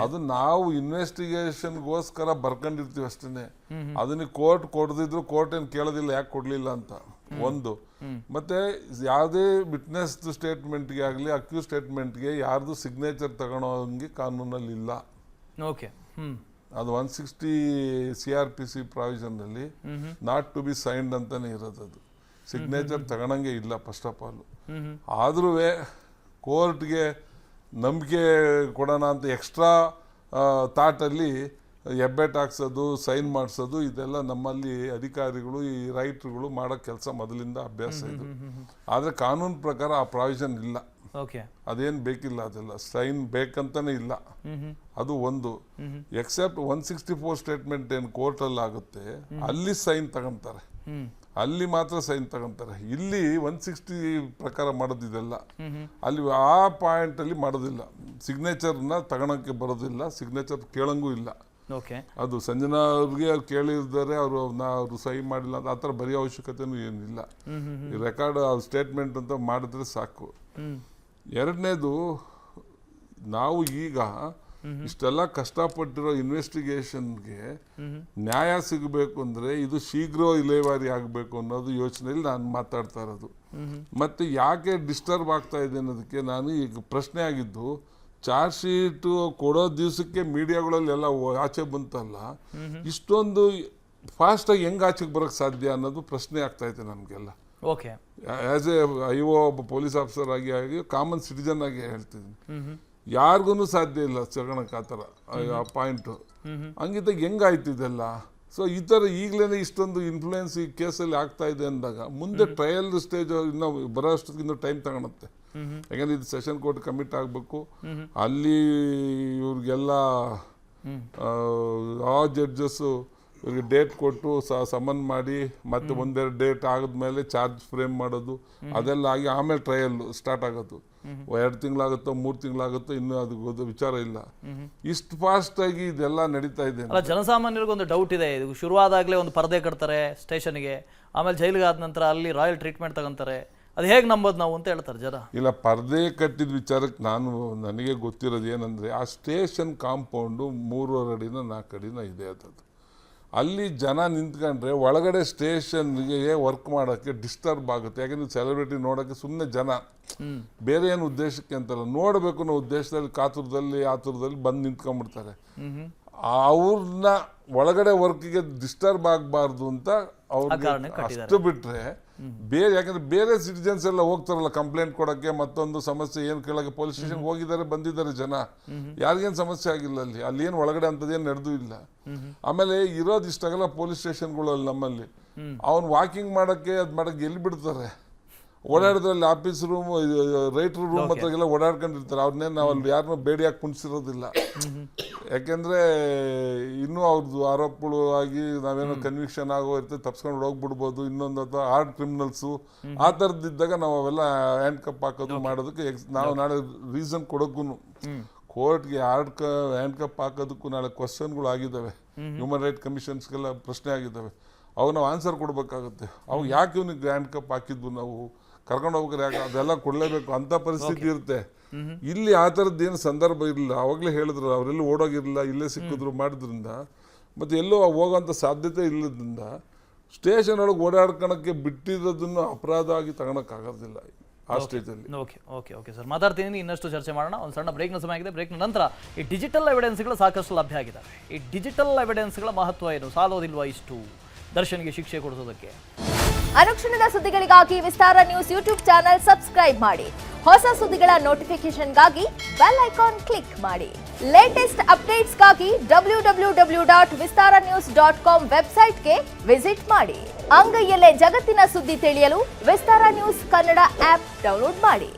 ಅದು ನಾವು ಇನ್ವೆಸ್ಟಿಗೇಷನ್ಗೋಸ್ಕರ ಬರ್ಕೊಂಡಿರ್ತೀವಿ ಅಷ್ಟೇ. ಅದನ್ನ ಕೋರ್ಟ್ ಕೊಡದಿದ್ರು ಕೋರ್ಟ್ ಏನು ಕೇಳೋದಿಲ್ಲ ಯಾಕೆ ಕೊಡ್ಲಿಲ್ಲ ಅಂತ ಒಂದು. ಮತ್ತೆ ಯಾವುದೇ ವಿಟ್ನೆಸ್ ಸ್ಟೇಟ್ಮೆಂಟ್ಗೆ ಆಗಲಿ ಅಕ್ಯೂಸ್ ಸ್ಟೇಟ್ಮೆಂಟ್ಗೆ ಯಾರ್ದು ಸಿಗ್ನೇಚರ್ ತಗೊಳೋಂಗೆ ಕಾನೂನಲ್ಲಿ ಇಲ್ಲ.
ಓಕೆ,
ಅದು 160 CRPC ಪ್ರಾವಿಷನ್ನಲ್ಲಿ ನಾಟ್ ಟು ಬಿ ಸೈನ್ಡ್ ಅಂತಾನೆ ಇರೋದು. ಅದು ಸಿಗ್ನೇಚರ್ ತಗೊಳಂಗೆ ಇಲ್ಲ ಫಸ್ಟ್ ಆಫ್ ಆಲ್. ಆದ್ರೂ ಕೋರ್ಟ್ಗೆ ನಂಬಿಕೆ ಕೊಡೋಣ ಅಂತ ಎಕ್ಸ್ಟ್ರಾ ಥಾಟಲ್ಲಿ ಹೆಬ್ಬೆಟ್ ಹಾಕ್ಸೋದು, ಸೈನ್ ಮಾಡಿಸೋದು, ಇದೆಲ್ಲ ನಮ್ಮಲ್ಲಿ ಅಧಿಕಾರಿಗಳು, ಈ ರೈಟ್ರುಗಳು ಮಾಡೋ ಕೆಲಸ ಮೊದಲಿಂದ ಅಭ್ಯಾಸ ಇದು. ಆದರೆ ಕಾನೂನು ಪ್ರಕಾರ ಆ ಪ್ರಾವಿಷನ್ ಇಲ್ಲ.
ಓಕೆ,
ಅದೇನು ಬೇಕಿಲ್ಲ, ಅದೆಲ್ಲ ಸೈನ್ ಬೇಕಂತಾನೆ ಇಲ್ಲ. ಅದು ಒಂದು. ಎಕ್ಸೆಪ್ಟ್ 164 ಸ್ಟೇಟ್ಮೆಂಟ್ ಏನು ಕೋರ್ಟಲ್ಲಿ ಆಗುತ್ತೆ, ಅಲ್ಲಿ ಸೈನ್ ತಗೊಂತಾರೆ, ಅಲ್ಲಿ ಮಾತ್ರ ಸೈನ್ ತಗೊಂತಾರೆ. ಇಲ್ಲಿ 160 ಪ್ರಕಾರ ಮಾಡೋದಿದೆಲ್ಲ, ಅಲ್ಲಿ ಆ ಪಾಯಿಂಟಲ್ಲಿ ಮಾಡೋದಿಲ್ಲ. ಸಿಗ್ನೇಚರ್ನ ತಗೊಳಕ್ಕೆ ಬರೋದಿಲ್ಲ, ಸಿಗ್ನೇಚರ್ ಕೇಳಂಗೂ ಇಲ್ಲ.
ಓಕೆ,
ಅದು ಸಂಜನಾ ಅವ್ರಿಗೆ ಅವ್ರು ಕೇಳಿದ್ದಾರೆ, ಅವರು ಸಹಿ ಮಾಡಿಲ್ಲ ಅಂತ ಆ ಥರ ಬರೆಯೋ ಅವಶ್ಯಕತೆನೂ ಏನಿಲ್ಲ. ಈ ರೆಕಾರ್ಡ್ ಸ್ಟೇಟ್ಮೆಂಟ್ ಅಂತ ಮಾಡಿದ್ರೆ ಸಾಕು. ಎರಡನೇದು, ನಾವು ಈಗ ಇಷ್ಟೆಲ್ಲ ಕಷ್ಟಪಟ್ಟಿರೋ ಇನ್ವೆಸ್ಟಿಗೇಷನ್ಗೆ ನ್ಯಾಯ ಸಿಗಬೇಕು ಅಂದರೆ ಇದು ಶೀಘ್ರ ವಿಲೇವಾರಿ ಆಗಬೇಕು ಅನ್ನೋದು ಯೋಚನೆಯಲ್ಲಿ ನಾನು ಮಾತಾಡ್ತಾ ಇರೋದು. ಮತ್ತು ಯಾಕೆ ಡಿಸ್ಟರ್ಬ್ ಆಗ್ತಾ ಇದೆ ಅನ್ನೋದಕ್ಕೆ ನಾನು ಈಗ ಪ್ರಶ್ನೆ ಆಗಿದ್ದು, ಚಾರ್ಜ್ ಶೀಟು ಕೊಡೋ ದಿವಸಕ್ಕೆ ಮೀಡಿಯಾಗಳಲ್ಲೆಲ್ಲ ಆಚೆ ಬಂತಲ್ಲ, ಇಷ್ಟೊಂದು ಫಾಸ್ಟಾಗಿ ಹೆಂಗೆ ಆಚೆಗೆ ಬರೋಕ್ಕೆ ಸಾಧ್ಯ ಅನ್ನೋದು ಪ್ರಶ್ನೆ ಆಗ್ತಾಯಿದೆ ನಮಗೆಲ್ಲ.
ಓಕೆ,
ಆ್ಯಸ್ ಎ IO ಒಬ್ಬ ಪೊಲೀಸ್ ಆಫೀಸರ್ ಆಗಿ ಕಾಮನ್ ಸಿಟಿಜನ್ ಆಗಿ ಹೇಳ್ತಿದ್ದೀನಿ, ಯಾರಿಗೂ ಸಾಧ್ಯ ಇಲ್ಲ ತಗೊಳಕ್ಕೆ ಆ ಥರ ಆ ಪಾಯಿಂಟು. ಹಂಗಿದ್ದಾಗ ಹೆಂಗಾಯ್ತು ಇದೆಲ್ಲ? ಸೊ ಈ ಥರ ಈಗಲೇ ಇಷ್ಟೊಂದು ಇನ್ಫ್ಲೂಯೆನ್ಸ್ ಈ ಕೇಸಲ್ಲಿ ಆಗ್ತಾ ಇದೆ ಅಂದಾಗ ಮುಂದೆ ಟ್ರಯಲ್ ಸ್ಟೇಜ್ ಇನ್ನೂ ಬರೋ ಅಷ್ಟೊತ್ತಿಗೆ ಇನ್ನೂ ಟೈಮ್ ತಗೊಳುತ್ತೆ. ಯಾಕಂದರೆ ಇದು ಸೆಷನ್ ಕೋರ್ಟ್ ಕಮಿಟ್ ಆಗಬೇಕು, ಅಲ್ಲಿ ಇವ್ರಿಗೆಲ್ಲ ಆ ಜಡ್ಜಸ್ಸು ಇವ್ರಿಗೆ ಡೇಟ್ ಕೊಟ್ಟು ಸಮನ್ ಮಾಡಿ ಮತ್ತೆ ಒಂದೆರಡು ಡೇಟ್ ಆದಮೇಲೆ ಚಾರ್ಜ್ ಫ್ರೇಮ್ ಮಾಡೋದು ಅದೆಲ್ಲ ಆಗಿ ಆಮೇಲೆ ಟ್ರಯಲ್ ಸ್ಟಾರ್ಟ್ ಆಗೋದು. 2 ತಿಂಗಳಾಗುತ್ತೋ 3 ತಿಂಗಳಾಗುತ್ತೋ ಇನ್ನೂ ಅದು ವಿಚಾರ ಇಲ್ಲ. ಇಷ್ಟು ಫಾಸ್ಟಾಗಿ ಇದೆಲ್ಲ ನಡೀತಾ ಇದೆ.
ಅಲ್ಲ, ಜನಸಾಮಾನ್ಯರಿಗೊಂದು ಡೌಟ್ ಇದೆ. ಇದು ಶುರುವಾದಾಗಲೇ ಒಂದು ಪರದೆ ಕಟ್ತಾರೆ ಸ್ಟೇಷನ್ಗೆ, ಆಮೇಲೆ ಜೈಲಿಗೆ ಆದ ನಂತರ ಅಲ್ಲಿ ರಾಯಲ್ ಟ್ರೀಟ್ಮೆಂಟ್ ತಗೊಂತಾರೆ. ಅದು ಹೇಗೆ ನಂಬೋದು ನಾವು ಅಂತ ಹೇಳ್ತಾರೆ ಜನ.
ಇಲ್ಲ, ಪರದೆ ಕಟ್ಟಿದ ವಿಚಾರಕ್ಕೆ ನನಗೆ ಗೊತ್ತಿರೋದು ಏನಂದರೆ, ಆ ಸ್ಟೇಷನ್ ಕಾಂಪೌಂಡು 3.5 ಅಡಿನ 4 ಅಡಿನ ಇದೆ. ಅದು ಅಲ್ಲಿ ಜನ ನಿಂತ್ಕೊಂಡ್ರೆ ಒಳಗಡೆ ಸ್ಟೇಷನ್ಗೆ ವರ್ಕ್ ಮಾಡೋಕ್ಕೆ ಡಿಸ್ಟರ್ಬ್ ಆಗುತ್ತೆ. ಯಾಕೆಂದರೆ ಸೆಲೆಬ್ರಿಟಿ ನೋಡೋಕ್ಕೆ ಸುಮ್ಮನೆ ಜನ ಬೇರೆ ಏನು ಉದ್ದೇಶಕ್ಕೆ ಅಂತಲ್ಲ, ನೋಡಬೇಕು ಅನ್ನೋ ಉದ್ದೇಶದಲ್ಲಿ ಆತುರದಲ್ಲಿ ಬಂದು ನಿಂತ್ಕೊಂಡ್ಬಿಡ್ತಾರೆ. ಅವ್ರನ್ನ ಒಳಗಡೆ ವರ್ಕಿಗೆ ಡಿಸ್ಟರ್ಬ್ ಆಗಬಾರ್ದು ಅಂತ ಅವ್ರಿಗೆ ಅಷ್ಟು ಬಿಟ್ಟರೆ ಬೇರೆ, ಯಾಕಂದ್ರೆ ಬೇರೆ ಸಿಟಿಜನ್ಸ್ ಎಲ್ಲ ಹೋಗ್ತಾರಲ್ಲ ಕಂಪ್ಲೇಂಟ್ ಕೊಡೋಕ್ಕೆ, ಮತ್ತೊಂದು ಸಮಸ್ಯೆ ಏನು ಕೇಳೋಕ್ಕೆ ಪೊಲೀಸ್ ಸ್ಟೇಷನ್ಗೆ ಹೋಗಿದ್ದಾರೆ, ಬಂದಿದ್ದಾರೆ ಜನ, ಯಾರಿಗೇನು ಸಮಸ್ಯೆ ಆಗಿಲ್ಲ. ಅಲ್ಲಿ ಏನು ಒಳಗಡೆ ಅಂಥದ್ದೇನು ನಡೆದೂ ಇಲ್ಲ. ಆಮೇಲೆ ಇರೋದು ಇಷ್ಟಾಗಲ್ಲ ಪೊಲೀಸ್ ಸ್ಟೇಷನ್ಗಳಲ್ಲಿ ನಮ್ಮಲ್ಲಿ, ಅವ್ನು ವಾಕಿಂಗ್ ಮಾಡೋಕ್ಕೆ ಅದು ಮಾಡೋಕ್ಕೆ ಎಲ್ಲಿ ಬಿಡ್ತಾರೆ? ಓಡಾಡಿದ್ರಲ್ಲಿ ಆಫೀಸ್ ರೂಮ್, ರೈಟ್ರ್ ರೂಮ್ ಹತ್ರಗೆಲ್ಲ ಓಡಾಡ್ಕೊಂಡಿರ್ತಾರೆ. ಅವ್ರನ್ನೇನು ನಾವು ಅಲ್ಲಿ ಯಾರನ್ನೂ ಬೇಡಿಯಾಗಿ ಕುಣಿಸಿರೋದಿಲ್ಲ. ಯಾಕೆಂದರೆ ಇನ್ನೂ ಅವ್ರದ್ದು ಆರೋಪಗಳು ಆಗಿ ನಾವೇನೋ ಕನ್ವಿಕ್ಷನ್ ಆಗೋ ಇರ್ತದೆ, ತಪ್ಸ್ಕೊಂಡು ಹೋಗ್ಬಿಡ್ಬೋದು. ಇನ್ನೊಂದು ಅಥವಾ ಹಾರ್ಡ್ ಕ್ರಿಮಿನಲ್ಸು ಆ ಥರದ್ದಿದ್ದಾಗ ನಾವು ಅವೆಲ್ಲ ಹ್ಯಾಂಡ್ ಕಪ್ ಹಾಕೋದು ಮಾಡೋದಕ್ಕೆ ನಾವು ನಾಳೆ ರೀಸನ್ ಕೊಡೋಕ್ಕೂ ಕೋರ್ಟ್ಗೆ ಹ್ಯಾಂಡ್ ಕಪ್ ಹಾಕೋದಕ್ಕೂ ನಾಳೆ ಕ್ವಶನ್ಗಳು ಆಗಿದ್ದಾವೆ. ಹ್ಯೂಮನ್ ರೈಟ್ ಕಮಿಷನ್ಸ್ಗೆಲ್ಲ ಪ್ರಶ್ನೆ ಆಗಿದ್ದಾವೆ. ಅವು ನಾವು ಆನ್ಸರ್ ಕೊಡಬೇಕಾಗುತ್ತೆ. ಅವು ಯಾಕೆ ಇವ್ನಿಗೆ ಹ್ಯಾಂಡ್ ಕಪ್ ಹಾಕಿದ್ವು, ನಾವು ಕರ್ಕೊಂಡು ಹೋಗ್ಬೇಕಾರೆ ಯಾಕೆ ಅದೆಲ್ಲ ಕೊಡಲೇಬೇಕು ಅಂತ ಪರಿಸ್ಥಿತಿ ಇರುತ್ತೆ. ಇಲ್ಲಿ ಆ ಥರದ್ದೇನು ಸಂದರ್ಭ ಇರಲಿಲ್ಲ. ಆವಾಗಲೇ ಹೇಳಿದ್ರು, ಅವರೆಲ್ಲೂ ಓಡೋಗಿರಲಿಲ್ಲ, ಇಲ್ಲೇ ಸಿಕ್ಕಿದ್ರು ಮಾಡಿದ್ರಿಂದ, ಮತ್ತು ಎಲ್ಲೋ ಹೋಗೋಂಥ ಸಾಧ್ಯತೆ ಇಲ್ಲದ್ರಿಂದ ಸ್ಟೇಷನ್ ಒಳಗೆ ಓಡಾಡ್ಕೊಳಕ್ಕೆ ಬಿಟ್ಟಿರೋದನ್ನು ಅಪರಾಧ ಆಗಿ ತಗೊಳಕ್ಕಾಗೋದಿಲ್ಲ ಆ ಸ್ಟೇಜಲ್ಲಿ.
ಓಕೆ ಓಕೆ ಓಕೆ ಸರ್, ಮಾತಾಡ್ತೀನಿ, ಇನ್ನಷ್ಟು ಚರ್ಚೆ ಮಾಡೋಣ. ಒಂದು ಸಣ್ಣ ಬ್ರೇಕ್ನ ಸಮಯ ಆಗಿದೆ. ಬ್ರೇಕ್ನ ನಂತರ ಈ ಡಿಜಿಟಲ್ ಎವಿಡೆನ್ಸ್ಗಳು ಸಾಕಷ್ಟು ಲಭ್ಯ ಆಗಿದ್ದಾವೆ. ಈ ಡಿಜಿಟಲ್ ಎವಿಡೆನ್ಸ್ಗಳ ಮಹತ್ವ ಏನು? ಸಾಲೋದಿಲ್ವಾ ಇಷ್ಟು ದರ್ಶನ್ಗೆ ಶಿಕ್ಷೆ ಕೊಡಿಸೋದಕ್ಕೆ?
ಅನುಕ್ಷಣದ ಸುದ್ದಿಗಳಿಗಾಗಿ ವಿಸ್ತಾರ ನ್ಯೂಸ್ ಯೂಟ್ಯೂಬ್ ಚಾನೆಲ್ ಸಬ್ಸ್ಕ್ರೈಬ್ ಮಾಡಿ. ಹೊಸ ಸುದ್ದಿಗಳ ನೋಟಿಫಿಕೇಶನ್ಗಾಗಿ ಬೆಲ್ ಐಕಾನ್ ಕ್ಲಿಕ್ ಮಾಡಿ. ಲೇಟೆಸ್ಟ್ ಅಪ್ಡೇಟ್ಸ್ಗಾಗಿ www.vistaranews.com ವೆಬ್ಸೈಟ್ಗೆ ವಿಸಿಟ್ ಮಾಡಿ. ಅಂಗೈಯಲ್ಲೇ ಜಗತ್ತಿನ ಸುದ್ದಿ ತಿಳಿಯಲು ವಿಸ್ತಾರ ನ್ಯೂಸ್ ಕನ್ನಡ ಆಪ್ ಡೌನ್ಲೋಡ್ ಮಾಡಿ.